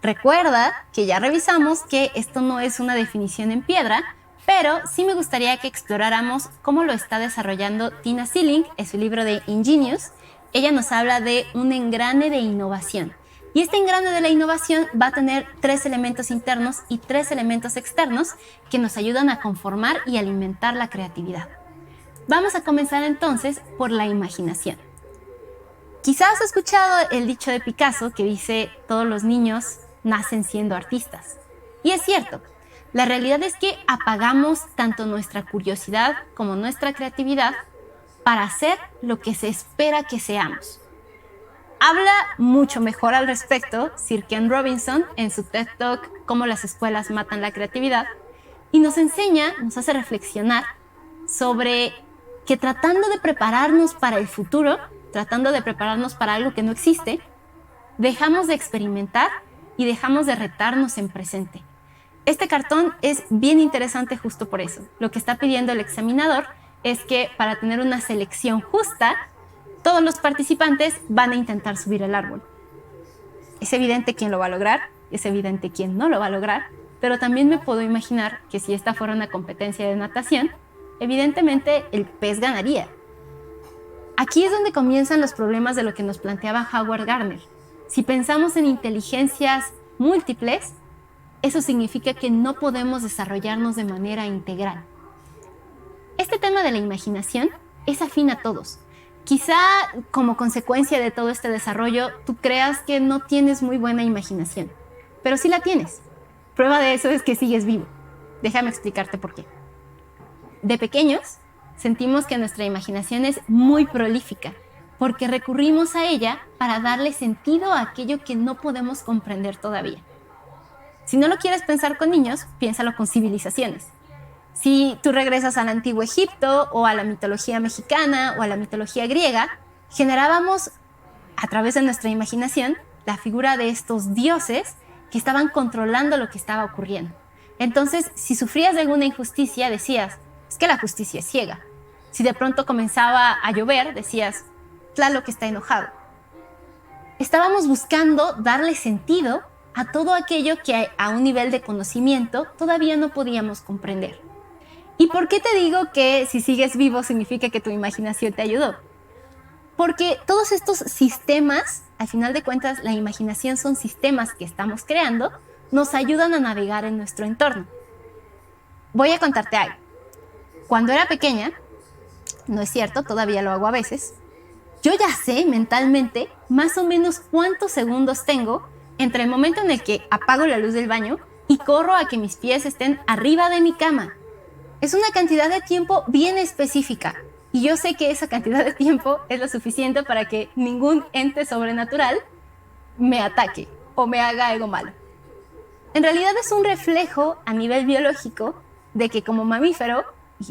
Recuerda que ya revisamos que esto no es una definición en piedra, pero sí me gustaría que exploráramos cómo lo está desarrollando Tina Seelig en su libro de Ingenious. Ella nos habla de un engrane de innovación. Y este engrane de la innovación va a tener 3 elementos internos y 3 elementos externos que nos ayudan a conformar y alimentar la creatividad. Vamos a comenzar entonces por la imaginación. Quizás has escuchado el dicho de Picasso que dice: todos los niños nacen siendo artistas. Y es cierto, la realidad es que apagamos tanto nuestra curiosidad como nuestra creatividad para hacer lo que se espera que seamos. Habla mucho mejor al respecto Sir Ken Robinson en su TED Talk Cómo las escuelas matan la creatividad, y nos hace reflexionar sobre que tratando de prepararnos para el futuro, tratando de prepararnos para algo que no existe, dejamos de experimentar y dejamos de retarnos en presente. Este cartón es bien interesante justo por eso. Lo que está pidiendo el examinador es que para tener una selección justa, todos los participantes van a intentar subir el árbol. Es evidente quién lo va a lograr, es evidente quién no lo va a lograr, pero también me puedo imaginar que si esta fuera una competencia de natación, evidentemente el pez ganaría. Aquí es donde comienzan los problemas de lo que nos planteaba Howard Gardner. Si pensamos en inteligencias múltiples, eso significa que no podemos desarrollarnos de manera integral. Este tema de la imaginación es afín a todos. Quizá como consecuencia de todo este desarrollo, tú creas que no tienes muy buena imaginación, pero sí la tienes. Prueba de eso es que sigues vivo. Déjame explicarte por qué. De pequeños, sentimos que nuestra imaginación es muy prolífica, porque recurrimos a ella para darle sentido a aquello que no podemos comprender todavía. Si no lo quieres pensar con niños, piénsalo con civilizaciones. Si tú regresas al antiguo Egipto o a la mitología mexicana o a la mitología griega, generábamos a través de nuestra imaginación la figura de estos dioses que estaban controlando lo que estaba ocurriendo. Entonces, si sufrías de alguna injusticia, decías: es que la justicia es ciega. Si de pronto comenzaba a llover, decías: Tlaloc está enojado. Estábamos buscando darle sentido a todo aquello que a un nivel de conocimiento todavía no podíamos comprender. ¿Y por qué te digo que si sigues vivo significa que tu imaginación te ayudó? Porque todos estos sistemas, al final de cuentas, la imaginación son sistemas que estamos creando, nos ayudan a navegar en nuestro entorno. Voy a contarte algo. Cuando era pequeña, no es cierto, todavía lo hago a veces, yo ya sé mentalmente más o menos cuántos segundos tengo entre el momento en el que apago la luz del baño y corro a que mis pies estén arriba de mi cama. Es una cantidad de tiempo bien específica y yo sé que esa cantidad de tiempo es lo suficiente para que ningún ente sobrenatural me ataque o me haga algo malo. En realidad es un reflejo a nivel biológico de que como mamífero,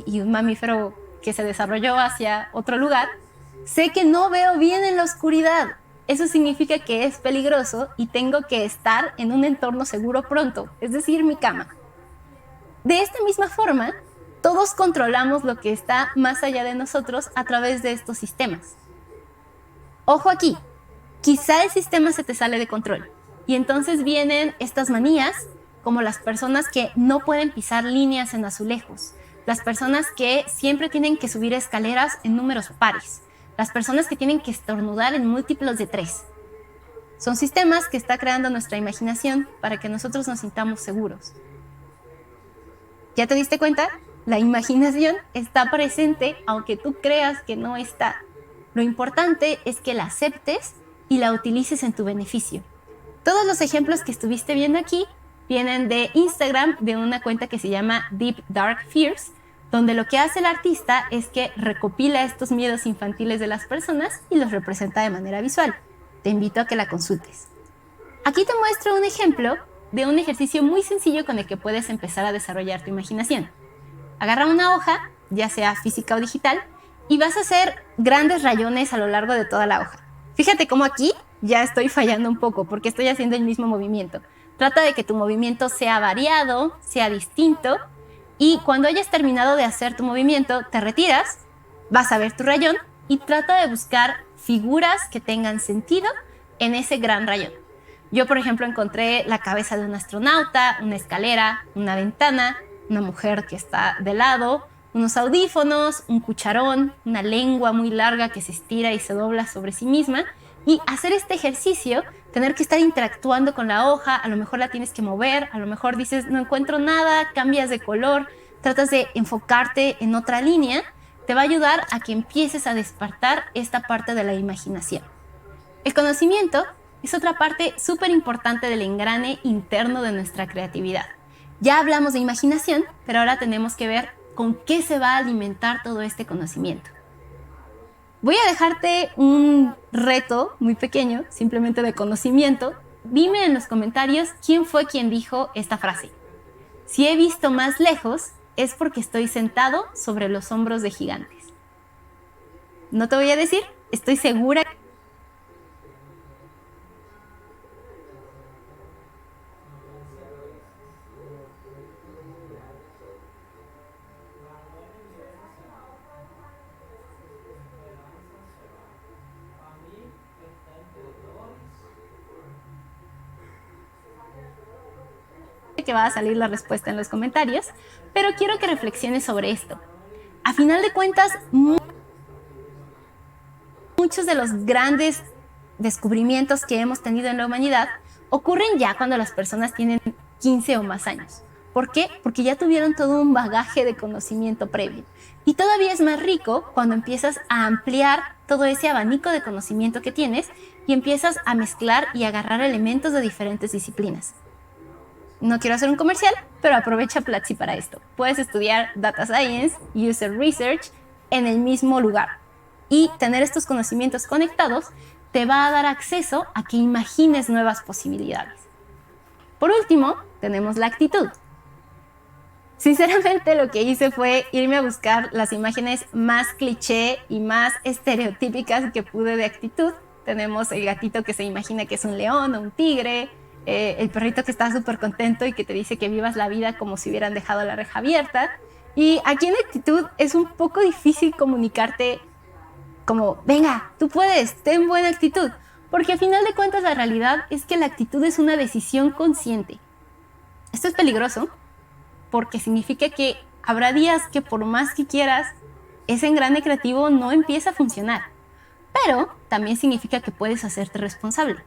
y un mamífero que se desarrolló hacia otro lugar, sé que no veo bien en la oscuridad. Eso significa que es peligroso y tengo que estar en un entorno seguro pronto, es decir, mi cama. De esta misma forma, todos controlamos lo que está más allá de nosotros a través de estos sistemas. Ojo aquí, quizá el sistema se te sale de control y entonces vienen estas manías como las personas que no pueden pisar líneas en azulejos, las personas que siempre tienen que subir escaleras en números pares, las personas que tienen que estornudar en múltiplos de 3. Son sistemas que está creando nuestra imaginación para que nosotros nos sintamos seguros. ¿Ya te diste cuenta? La imaginación está presente aunque tú creas que no está. Lo importante es que la aceptes y la utilices en tu beneficio. Todos los ejemplos que estuviste viendo aquí vienen de Instagram, de una cuenta que se llama Deep Dark Fears, donde lo que hace el artista es que recopila estos miedos infantiles de las personas y los representa de manera visual. te invito a que la consultes. Aquí te muestro un ejemplo de un ejercicio muy sencillo con el que puedes empezar a desarrollar tu imaginación. Agarra una hoja, ya sea física o digital, y vas a hacer grandes rayones a lo largo de toda la hoja. Fíjate cómo aquí ya estoy fallando un poco porque estoy haciendo el mismo movimiento. Trata de que tu movimiento sea variado, sea distinto, y cuando hayas terminado de hacer tu movimiento, te retiras, vas a ver tu rayón y trata de buscar figuras que tengan sentido en ese gran rayón. Yo, por ejemplo, encontré la cabeza de un astronauta, una escalera, una ventana, una mujer que está de lado, unos audífonos, un cucharón, una lengua muy larga que se estira y se dobla sobre sí misma. Y hacer este ejercicio, tener que estar interactuando con la hoja, a lo mejor la tienes que mover, a lo mejor dices, no encuentro nada, cambias de color, tratas de enfocarte en otra línea, te va a ayudar a que empieces a despertar esta parte de la imaginación. El conocimiento es otra parte súper importante del engrane interno de nuestra creatividad. Ya hablamos de imaginación, pero ahora tenemos que ver con qué se va a alimentar todo este conocimiento. Voy a dejarte un reto muy pequeño, simplemente de conocimiento. Dime en los comentarios quién fue quien dijo esta frase. Si he visto más lejos, es porque estoy sentado sobre los hombros de gigantes. No te voy a decir, estoy segura que va a salir la respuesta en los comentarios, pero quiero que reflexiones sobre esto. A final de cuentas, muchos de los grandes descubrimientos que hemos tenido en la humanidad ocurren ya cuando las personas tienen 15 o más años. ¿Por qué? Porque ya tuvieron todo un bagaje de conocimiento previo. Y todavía es más rico cuando empiezas a ampliar todo ese abanico de conocimiento que tienes y empiezas a mezclar y agarrar elementos de diferentes disciplinas. No quiero hacer un comercial, pero aprovecha Platzi para esto. Puedes estudiar Data Science, User Research en el mismo lugar. Y tener estos conocimientos conectados te va a dar acceso a que imagines nuevas posibilidades. Por último, tenemos la actitud. Sinceramente, lo que hice fue irme a buscar las imágenes más cliché y más estereotípicas que pude de actitud. Tenemos el gatito que se imagina que es un león o un tigre, el perrito que está súper contento y que te dice que vivas la vida como si hubieran dejado la reja abierta. Y aquí en actitud es un poco difícil comunicarte como, venga, tú puedes, ten buena actitud. Porque al final de cuentas la realidad es que la actitud es una decisión consciente. Esto es peligroso porque significa que habrá días que por más que quieras, ese engrane creativo no empieza a funcionar. Pero también significa que puedes hacerte responsable.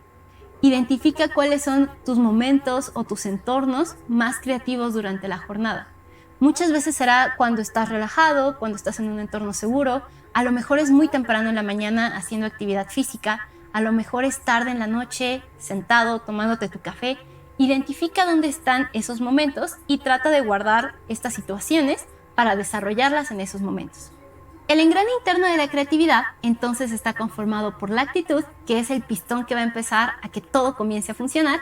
Identifica cuáles son tus momentos o tus entornos más creativos durante la jornada. Muchas veces será cuando estás relajado, cuando estás en un entorno seguro, a lo mejor es muy temprano en la mañana haciendo actividad física, a lo mejor es tarde en la noche, sentado, tomándote tu café. Identifica dónde están esos momentos y trata de guardar estas situaciones para desarrollarlas en esos momentos. El engrane interno de la creatividad entonces está conformado por la actitud, que es el pistón que va a empezar a que todo comience a funcionar,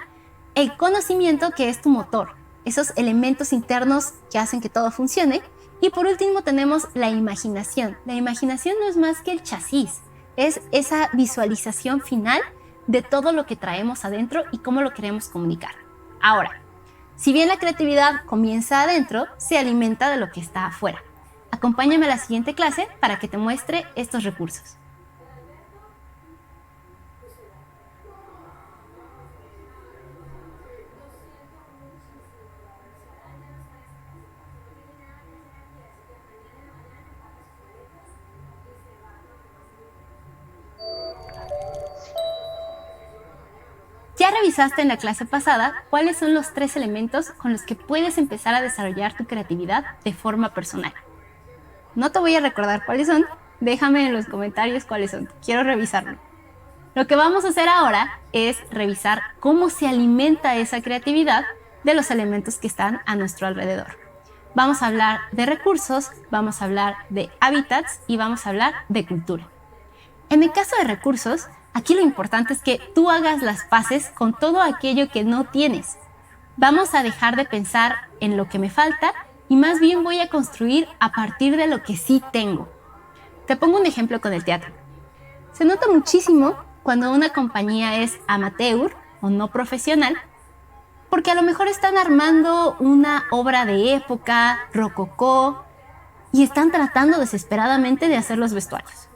el conocimiento, que es tu motor, esos elementos internos que hacen que todo funcione, y por último tenemos la imaginación. La imaginación no es más que el chasis, es esa visualización final de todo lo que traemos adentro y cómo lo queremos comunicar. Ahora, si bien la creatividad comienza adentro, se alimenta de lo que está afuera. Acompáñame a la siguiente clase para que te muestre estos recursos. Ya revisaste en la clase pasada cuáles son los 3 elementos con los que puedes empezar a desarrollar tu creatividad de forma personal. No te voy a recordar cuáles son, déjame en los comentarios cuáles son, quiero revisarlo. Lo que vamos a hacer ahora es revisar cómo se alimenta esa creatividad de los elementos que están a nuestro alrededor. Vamos a hablar de recursos, vamos a hablar de hábitats y vamos a hablar de cultura. En el caso de recursos, Aquí lo importante es que tú hagas las paces con todo aquello que no tienes. Vamos a dejar de pensar en lo que me falta y más bien voy a construir a partir de lo que sí tengo. Te pongo un ejemplo con el teatro. Se nota muchísimo cuando una compañía es amateur o no profesional, porque a lo mejor están armando una obra de época, rococó, y están tratando desesperadamente de hacer los vestuarios.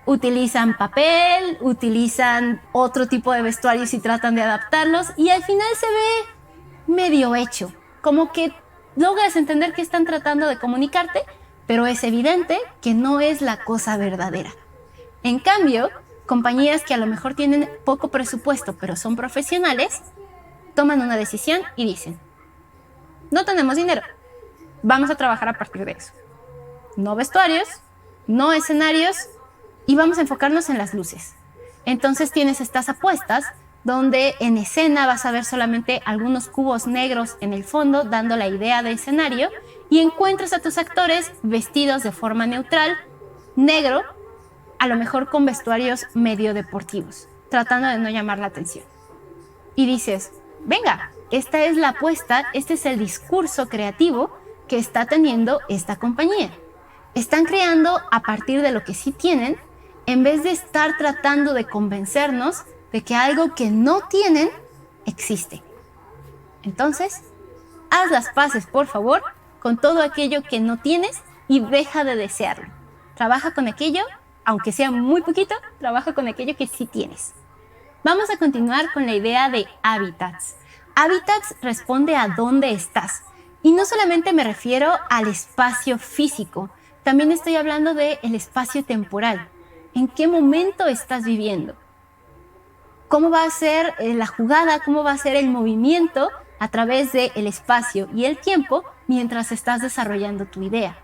Utilizan papel, utilizan otro tipo de vestuarios y tratan de adaptarlos, y al final se ve medio hecho, como que logras entender que están tratando de comunicarte, pero es evidente que no es la cosa verdadera. En cambio, compañías que a lo mejor tienen poco presupuesto, pero son profesionales, toman una decisión y dicen, no tenemos dinero, vamos a trabajar a partir de eso. No vestuarios, no escenarios, y vamos a enfocarnos en las luces. Entonces tienes estas apuestas donde en escena vas a ver solamente algunos cubos negros en el fondo dando la idea de escenario y encuentras a tus actores vestidos de forma neutral, negro, a lo mejor con vestuarios medio deportivos, tratando de no llamar la atención. Y dices, venga, esta es la apuesta, este es el discurso creativo que está teniendo esta compañía. Están creando a partir de lo que sí tienen, en vez de estar tratando de convencernos de que algo que no tienen existe. Entonces, haz las paces, por favor, con todo aquello que no tienes y deja de desearlo. Trabaja con aquello, aunque sea muy poquito, trabaja con aquello que sí tienes. Vamos a continuar con la idea de hábitats. Hábitats responde a dónde estás. Y no solamente me refiero al espacio físico, también estoy hablando del espacio temporal. ¿En qué momento estás viviendo? ¿Cómo va a ser la jugada? ¿Cómo va a ser el movimiento a través del espacio y el tiempo mientras estás desarrollando tu idea?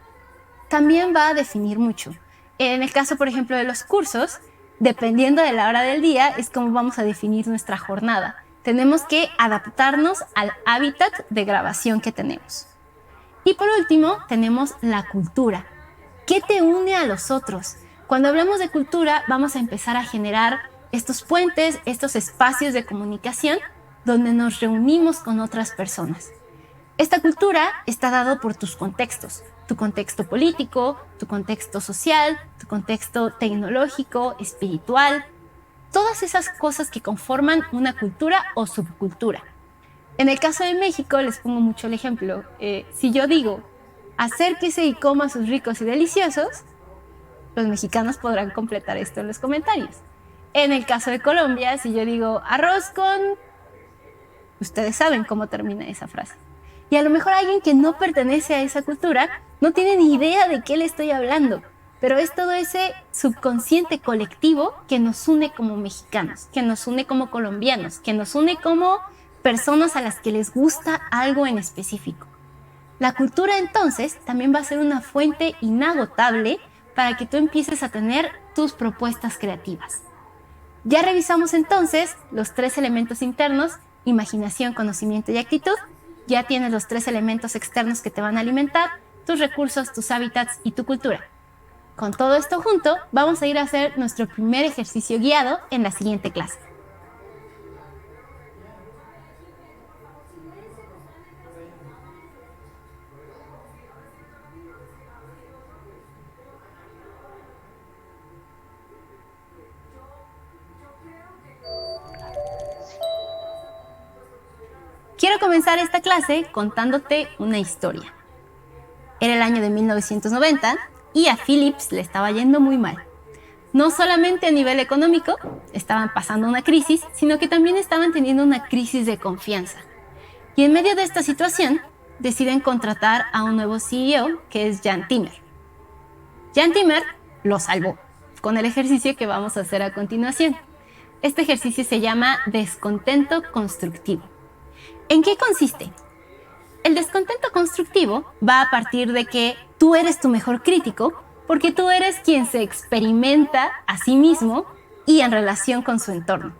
También va a definir mucho. En el caso, por ejemplo, de los cursos, dependiendo de la hora del día, es como vamos a definir nuestra jornada. Tenemos que adaptarnos al hábitat de grabación que tenemos. Y por último, tenemos la cultura. ¿Qué te une a los otros? Cuando hablamos de cultura, vamos a empezar a generar estos puentes, estos espacios de comunicación donde nos reunimos con otras personas. Esta cultura está dado por tus contextos, tu contexto político, tu contexto social, tu contexto tecnológico, espiritual, todas esas cosas que conforman una cultura o subcultura. En el caso de México, les pongo mucho el ejemplo. Si yo digo, acérquese y coma sus ricos y deliciosos, los mexicanos podrán completar esto en los comentarios. En el caso de Colombia, si yo digo arroz con... ustedes saben cómo termina esa frase. Y a lo mejor alguien que no pertenece a esa cultura no tiene ni idea de qué le estoy hablando, pero es todo ese subconsciente colectivo que nos une como mexicanos, que nos une como colombianos, que nos une como personas a las que les gusta algo en específico. La cultura entonces también va a ser una fuente inagotable para que tú empieces a tener tus propuestas creativas. Ya revisamos entonces los 3 elementos internos, imaginación, conocimiento y actitud. Ya tienes los 3 elementos externos que te van a alimentar, tus recursos, tus hábitats y tu cultura. Con todo esto junto, vamos a ir a hacer nuestro primer ejercicio guiado en la siguiente clase. Quiero comenzar esta clase contándote una historia. Era el año de 1990 y a Philips le estaba yendo muy mal. No solamente a nivel económico, estaban pasando una crisis, sino que también estaban teniendo una crisis de confianza. Y en medio de esta situación, deciden contratar a un nuevo CEO, que es Jan Timmer. Jan Timmer lo salvó con el ejercicio que vamos a hacer a continuación. Este ejercicio se llama descontento constructivo. ¿En qué consiste? El descontento constructivo va a partir de que tú eres tu mejor crítico porque tú eres quien se experimenta a sí mismo y en relación con su entorno.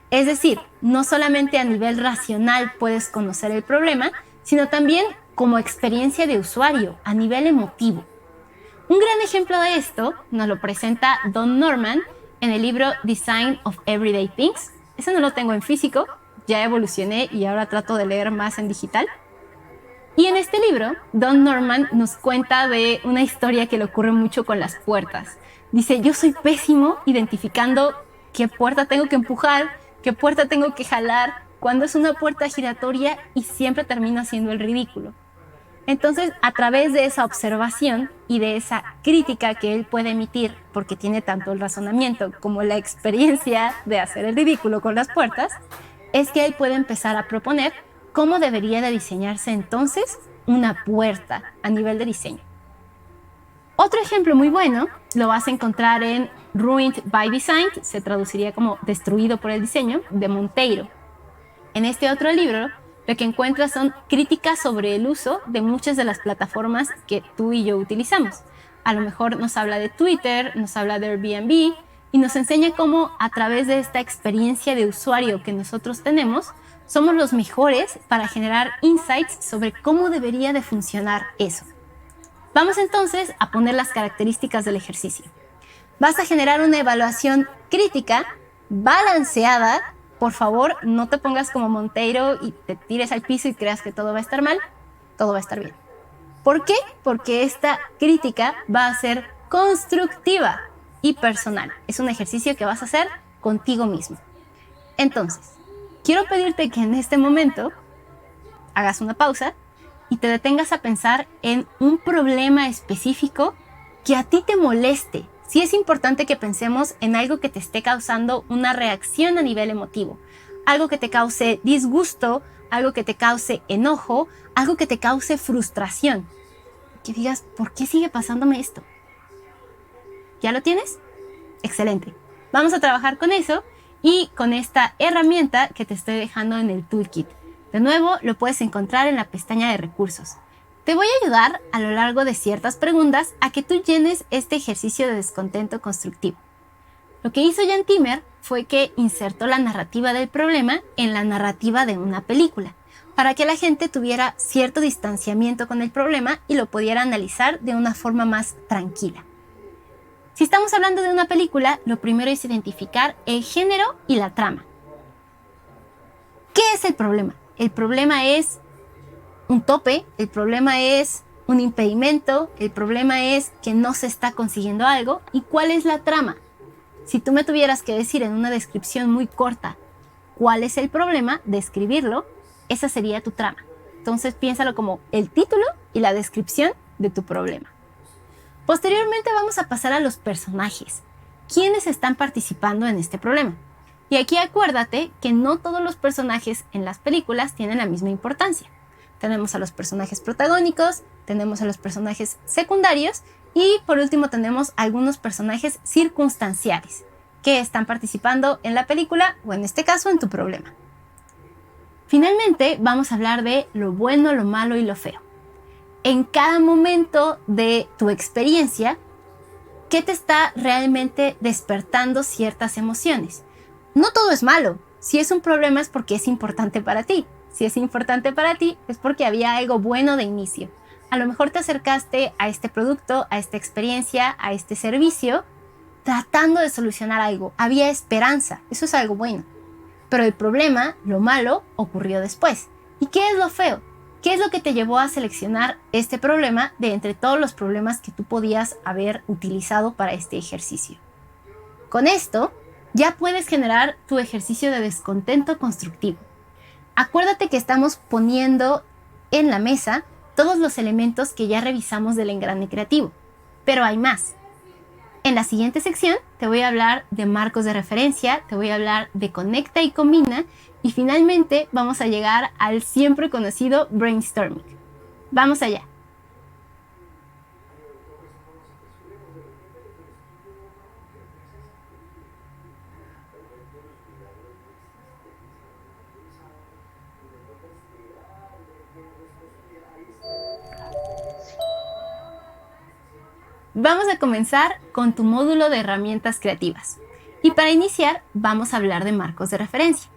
Es decir, no solamente a nivel racional puedes conocer el problema, sino también como experiencia de usuario, a nivel emotivo. Un gran ejemplo de esto nos lo presenta Don Norman en el libro Design of Everyday Things. Ese no lo tengo en físico, ya evolucioné y ahora trato de leer más en digital. Y en este libro, Don Norman nos cuenta de una historia que le ocurre mucho con las puertas. Dice, yo soy pésimo identificando qué puerta tengo que empujar, qué puerta tengo que jalar, cuando es una puerta giratoria y siempre termino haciendo el ridículo. Entonces, a través de esa observación y de esa crítica que él puede emitir, porque tiene tanto el razonamiento como la experiencia de hacer el ridículo con las puertas, es que él puede empezar a proponer cómo debería de diseñarse entonces una puerta a nivel de diseño. Otro ejemplo muy bueno lo vas a encontrar en Ruined by Design, se traduciría como destruido por el diseño, de Monteiro. En este otro libro, lo que encuentras son críticas sobre el uso de muchas de las plataformas que tú y yo utilizamos. A lo mejor nos habla de Twitter, nos habla de Airbnb y nos enseña cómo a través de esta experiencia de usuario que nosotros tenemos, somos los mejores para generar insights sobre cómo debería de funcionar eso. Vamos entonces a poner las características del ejercicio. Vas a generar una evaluación crítica, balanceada. Por favor, no te pongas como Monteiro y te tires al piso y creas que todo va a estar mal. Todo va a estar bien. ¿Por qué? Porque esta crítica va a ser constructiva y personal. Es un ejercicio que vas a hacer contigo mismo. Entonces, quiero pedirte que en este momento hagas una pausa y te detengas a pensar en un problema específico que a ti te moleste. Sí es importante que pensemos en algo que te esté causando una reacción a nivel emotivo, algo que te cause disgusto, algo que te cause enojo, algo que te cause frustración. Que digas, ¿por qué sigue pasándome esto? ¿Ya lo tienes? Excelente. Vamos a trabajar con eso y con esta herramienta que te estoy dejando en el toolkit. De nuevo, lo puedes encontrar en la pestaña de recursos. Te voy a ayudar a lo largo de ciertas preguntas a que tú llenes este ejercicio de descontento constructivo. Lo que hizo Jan Timmer fue que insertó la narrativa del problema en la narrativa de una película, para que la gente tuviera cierto distanciamiento con el problema y lo pudiera analizar de una forma más tranquila. Si estamos hablando de una película, lo primero es identificar el género y la trama. ¿Qué es el problema? El problema es un tope, el problema es un impedimento, el problema es que no se está consiguiendo algo. ¿Y cuál es la trama? Si tú me tuvieras que decir en una descripción muy corta cuál es el problema, describirlo, esa sería tu trama. Entonces piénsalo como el título y la descripción de tu problema. Posteriormente vamos a pasar a los personajes. ¿Quiénes están participando en este problema? Y aquí acuérdate que no todos los personajes en las películas tienen la misma importancia. Tenemos a los personajes protagónicos, tenemos a los personajes secundarios y por último tenemos algunos personajes circunstanciales que están participando en la película o en este caso en tu problema. Finalmente vamos a hablar de lo bueno, lo malo y lo feo. En cada momento de tu experiencia, ¿qué te está realmente despertando ciertas emociones? No todo es malo. Si es un problema es porque es importante para ti. Si es importante para ti, es porque había algo bueno de inicio. A lo mejor te acercaste a este producto, a esta experiencia, a este servicio, tratando de solucionar algo. Había esperanza, eso es algo bueno. Pero el problema, lo malo, ocurrió después. ¿Y qué es lo feo? ¿Qué es lo que te llevó a seleccionar este problema de entre todos los problemas que tú podías haber utilizado para este ejercicio? Con esto, ya puedes generar tu ejercicio de descontento constructivo. Acuérdate que estamos poniendo en la mesa todos los elementos que ya revisamos del engrane creativo, pero hay más. En la siguiente sección te voy a hablar de marcos de referencia, te voy a hablar de conecta y combina y finalmente vamos a llegar al siempre conocido brainstorming. Vamos allá. Vamos a comenzar con tu módulo de herramientas creativas. Y para iniciar, vamos a hablar de marcos de referencia.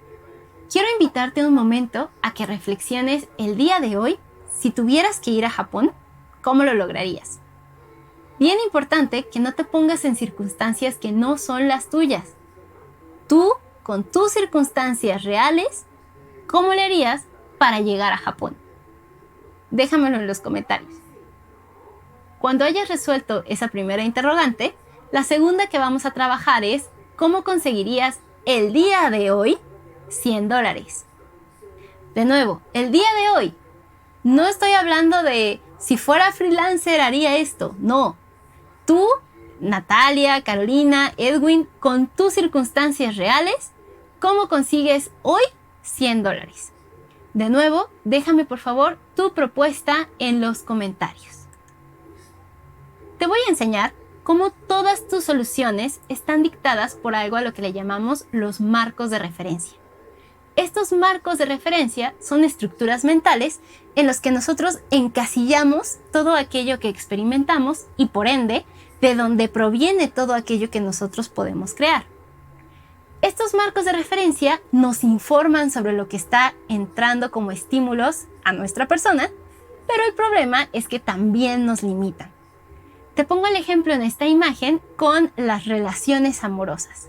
Quiero invitarte un momento a que reflexiones el día de hoy, si tuvieras que ir a Japón, ¿cómo lo lograrías? Bien importante que no te pongas en circunstancias que no son las tuyas. Tú, con tus circunstancias reales, ¿cómo le harías para llegar a Japón? Déjamelo en los comentarios. Cuando hayas resuelto esa primera interrogante, la segunda que vamos a trabajar es ¿cómo conseguirías el día de hoy $100? De nuevo, el día de hoy. No estoy hablando de si fuera freelancer haría esto. No. Tú, Natalia, Carolina, Edwin, con tus circunstancias reales, ¿cómo consigues hoy $100? De nuevo, déjame por favor tu propuesta en los comentarios. Te voy a enseñar cómo todas tus soluciones están dictadas por algo a lo que le llamamos los marcos de referencia. Estos marcos de referencia son estructuras mentales en los que nosotros encasillamos todo aquello que experimentamos y por ende, de donde proviene todo aquello que nosotros podemos crear. Estos marcos de referencia nos informan sobre lo que está entrando como estímulos a nuestra persona, pero el problema es que también nos limitan. Te pongo el ejemplo en esta imagen con las relaciones amorosas.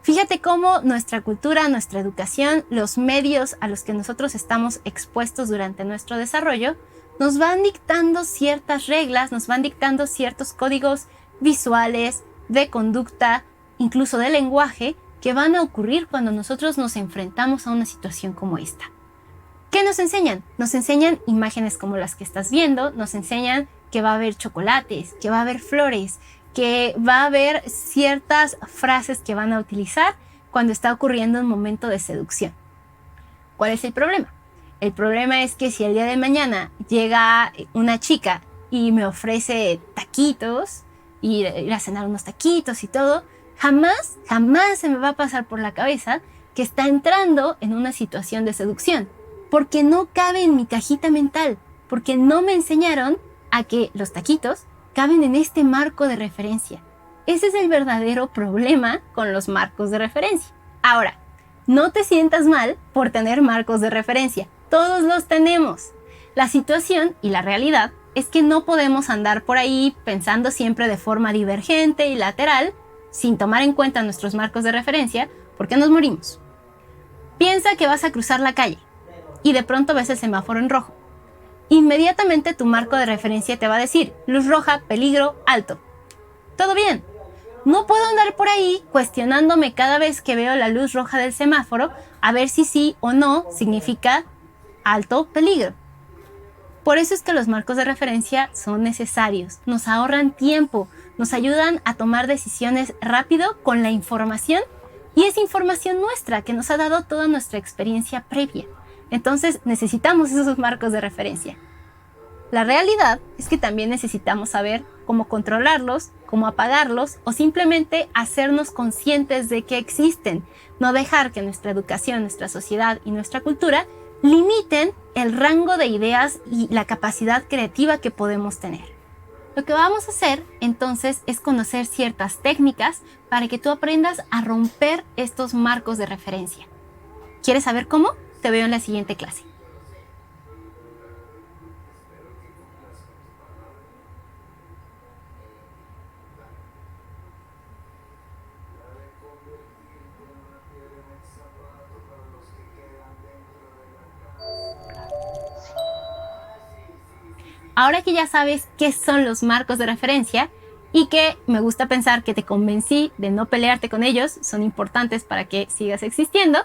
Fíjate cómo nuestra cultura, nuestra educación, los medios a los que nosotros estamos expuestos durante nuestro desarrollo, nos van dictando ciertas reglas, nos van dictando ciertos códigos visuales, de conducta, incluso de lenguaje, que van a ocurrir cuando nosotros nos enfrentamos a una situación como esta. ¿Qué nos enseñan? Nos enseñan imágenes como las que estás viendo, nos enseñan que va a haber chocolates, que va a haber flores, que va a haber ciertas frases que van a utilizar cuando está ocurriendo un momento de seducción. ¿Cuál es el problema? El problema es que si el día de mañana llega una chica y me ofrece taquitos, ir a cenar unos taquitos y todo, jamás se me va a pasar por la cabeza que está entrando en una situación de seducción, porque no cabe en mi cajita mental, porque no me enseñaron a que los taquitos caben en este marco de referencia. Ese es el verdadero problema con los marcos de referencia. Ahora, no te sientas mal por tener marcos de referencia. Todos los tenemos. La situación y la realidad es que no podemos andar por ahí pensando siempre de forma divergente y lateral sin tomar en cuenta nuestros marcos de referencia porque nos morimos. Piensa que vas a cruzar la calle y de pronto ves el semáforo en rojo. Inmediatamente tu marco de referencia te va a decir luz roja, peligro, alto. Todo bien. No puedo andar por ahí cuestionándome cada vez que veo la luz roja del semáforo a ver si sí o no significa alto, peligro. Por eso es que los marcos de referencia son necesarios, nos ahorran tiempo, nos ayudan a tomar decisiones rápido con la información y es información nuestra que nos ha dado toda nuestra experiencia previa. Entonces necesitamos esos marcos de referencia. La realidad es que también necesitamos saber cómo controlarlos, cómo apagarlos o simplemente hacernos conscientes de que existen, no dejar que nuestra educación, nuestra sociedad y nuestra cultura limiten el rango de ideas y la capacidad creativa que podemos tener. Lo que vamos a hacer entonces es conocer ciertas técnicas para que tú aprendas a romper estos marcos de referencia. ¿Quieres saber cómo? Te veo en la siguiente clase. Ahora que ya sabes qué son los marcos de referencia y que me gusta pensar que te convencí de no pelearte con ellos, son importantes para que sigas existiendo,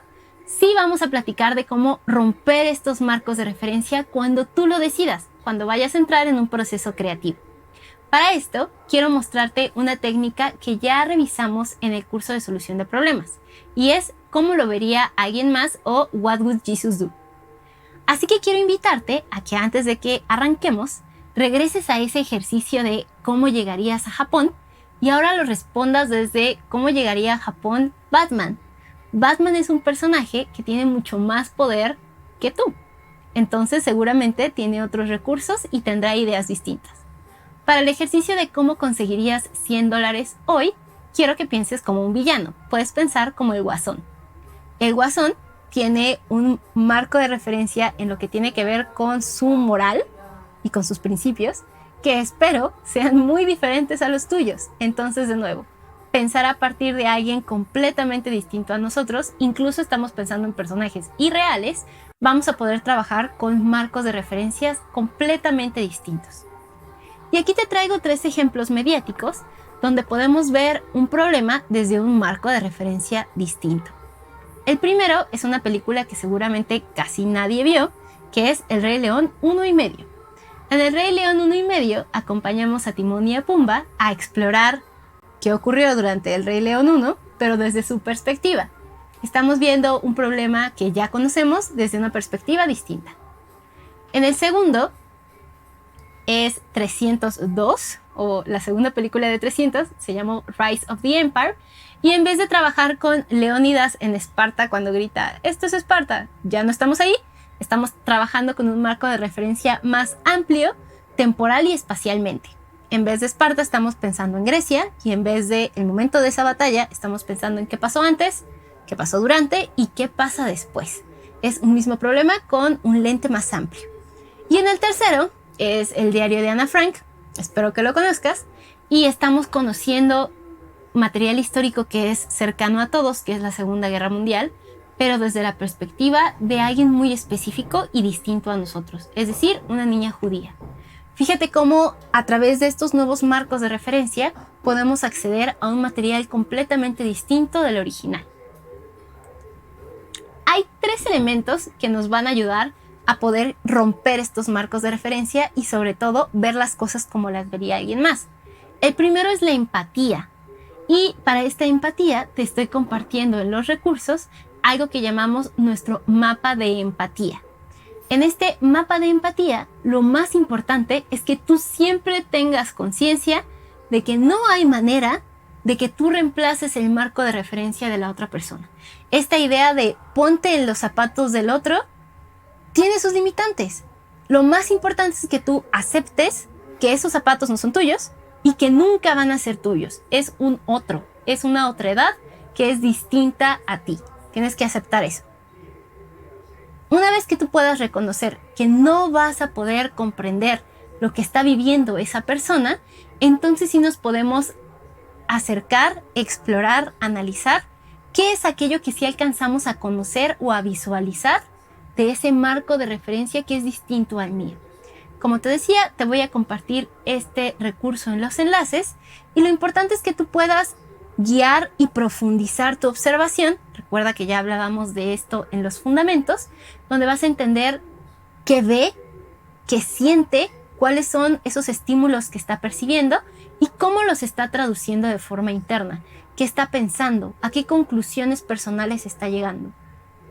sí vamos a platicar de cómo romper estos marcos de referencia cuando tú lo decidas, cuando vayas a entrar en un proceso creativo. Para esto, quiero mostrarte una técnica que ya revisamos en el curso de solución de problemas, y es cómo lo vería alguien más o What would Jesus do? Así que quiero invitarte a que antes de que arranquemos, regreses a ese ejercicio de cómo llegarías a Japón y ahora lo respondas desde cómo llegaría a Japón Batman. Batman es un personaje que tiene mucho más poder que tú. Entonces seguramente tiene otros recursos y tendrá ideas distintas. Para el ejercicio de cómo conseguirías $100 hoy, quiero que pienses como un villano. Puedes pensar como el Guasón. El Guasón tiene un marco de referencia en lo que tiene que ver con su moral y con sus principios, que espero sean muy diferentes a los tuyos. Entonces, de nuevo, pensar a partir de alguien completamente distinto a nosotros, incluso estamos pensando en personajes irreales, vamos a poder trabajar con marcos de referencias completamente distintos. Y aquí te traigo 3 ejemplos mediáticos donde podemos ver un problema desde un marco de referencia distinto. El primero es una película que seguramente casi nadie vio, que es El Rey León 1,5. En El Rey León 1,5 acompañamos a Timón y a Pumba a explorar qué ocurrió durante El Rey León 1, pero desde su perspectiva. Estamos viendo un problema que ya conocemos desde una perspectiva distinta. En el segundo es 302, o la segunda película de 300, se llamó Rise of the Empire, y en vez de trabajar con Leónidas en Esparta cuando grita, esto es Esparta, ya no estamos ahí, estamos trabajando con un marco de referencia más amplio, temporal y espacialmente. En vez de Esparta estamos pensando en Grecia, y en vez de el momento de esa batalla estamos pensando en qué pasó antes, qué pasó durante y qué pasa después. Es un mismo problema con un lente más amplio. Y en el tercero es El diario de Ana Frank, espero que lo conozcas, y estamos conociendo material histórico que es cercano a todos, que es la Segunda Guerra Mundial, pero desde la perspectiva de alguien muy específico y distinto a nosotros, es decir, una niña judía. Fíjate cómo a través de estos nuevos marcos de referencia podemos acceder a un material completamente distinto del original. Hay 3 elementos que nos van a ayudar a poder romper estos marcos de referencia y sobre todo ver las cosas como las vería alguien más. El primero es la empatía. Y para esta empatía te estoy compartiendo en los recursos algo que llamamos nuestro mapa de empatía. En este mapa de empatía, lo más importante es que tú siempre tengas conciencia de que no hay manera de que tú reemplaces el marco de referencia de la otra persona. Esta idea de ponte en los zapatos del otro tiene sus limitantes. Lo más importante es que tú aceptes que esos zapatos no son tuyos y que nunca van a ser tuyos. Es un otro, es una otredad que es distinta a ti. Tienes que aceptar eso. Una vez que tú puedas reconocer que no vas a poder comprender lo que está viviendo esa persona, entonces sí nos podemos acercar, explorar, analizar qué es aquello que sí alcanzamos a conocer o a visualizar de ese marco de referencia que es distinto al mío. Como te decía, te voy a compartir este recurso en los enlaces y lo importante es que tú puedas guiar y profundizar tu observación. Recuerda que ya hablábamos de esto en los fundamentos, donde vas a entender qué ve, qué siente, cuáles son esos estímulos que está percibiendo y cómo los está traduciendo de forma interna, qué está pensando, a qué conclusiones personales está llegando.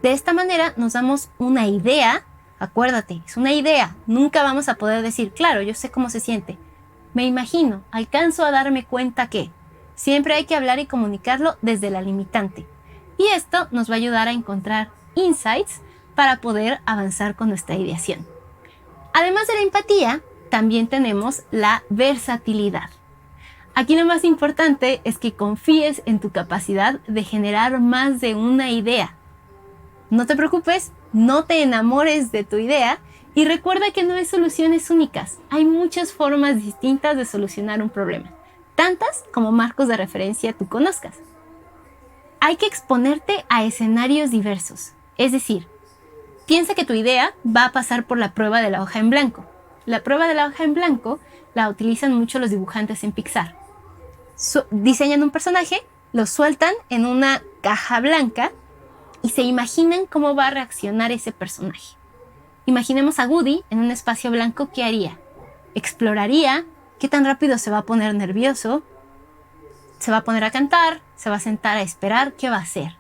De esta manera nos damos una idea. Acuérdate, es una idea. Nunca vamos a poder decir, claro, yo sé cómo se siente. Me imagino, alcanzo a darme cuenta que. Siempre hay que hablar y comunicarlo desde la limitante. Y esto nos va a ayudar a encontrar insights para poder avanzar con nuestra ideación. Además de la empatía, también tenemos la versatilidad. Aquí lo más importante es que confíes en tu capacidad de generar más de una idea. No te preocupes, no te enamores de tu idea y recuerda que no hay soluciones únicas. Hay muchas formas distintas de solucionar un problema, tantas como marcos de referencia tú conozcas. Hay que exponerte a escenarios diversos, es decir, piensa que tu idea va a pasar por la prueba de la hoja en blanco. La prueba de la hoja en blanco la utilizan mucho los dibujantes en Pixar. Diseñan un personaje, lo sueltan en una caja blanca y se imaginan cómo va a reaccionar ese personaje. Imaginemos a Woody en un espacio blanco, ¿qué haría? Exploraría, qué tan rápido se va a poner nervioso, se va a poner a cantar, se va a sentar a esperar, ¿qué va a hacer?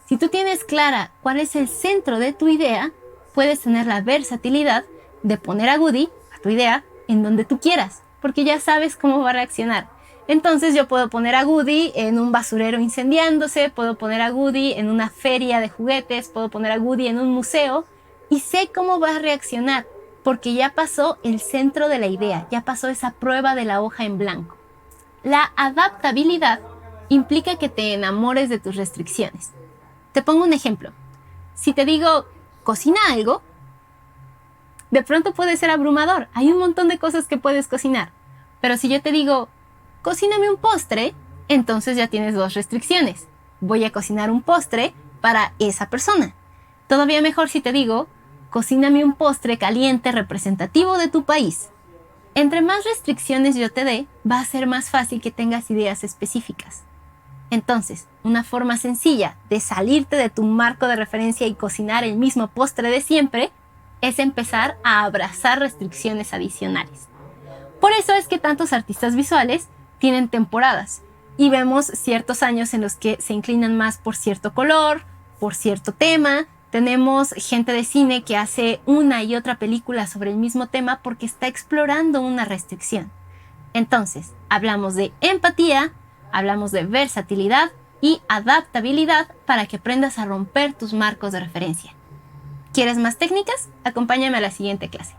Si tú tienes clara cuál es el centro de tu idea, puedes tener la versatilidad de poner a Woody, a tu idea, en donde tú quieras, porque ya sabes cómo va a reaccionar. Entonces yo puedo poner a Woody en un basurero incendiándose, puedo poner a Woody en una feria de juguetes, puedo poner a Woody en un museo y sé cómo va a reaccionar porque ya pasó el centro de la idea, ya pasó esa prueba de la hoja en blanco. La adaptabilidad implica que te enamores de tus restricciones. Te pongo un ejemplo. Si te digo, cocina algo, de pronto puede ser abrumador. Hay un montón de cosas que puedes cocinar. Pero si yo te digo, cocíname un postre, entonces ya tienes dos restricciones. Voy a cocinar un postre para esa persona. Todavía mejor si te digo, cocíname un postre caliente representativo de tu país. Entre más restricciones yo te dé, va a ser más fácil que tengas ideas específicas. Entonces, una forma sencilla de salirte de tu marco de referencia y cocinar el mismo postre de siempre es empezar a abrazar restricciones adicionales. Por eso es que tantos artistas visuales tienen temporadas y vemos ciertos años en los que se inclinan más por cierto color, por cierto tema. Tenemos gente de cine que hace una y otra película sobre el mismo tema porque está explorando una restricción. Entonces, hablamos de empatía, hablamos de versatilidad y adaptabilidad para que aprendas a romper tus marcos de referencia. ¿Quieres más técnicas? Acompáñame a la siguiente clase.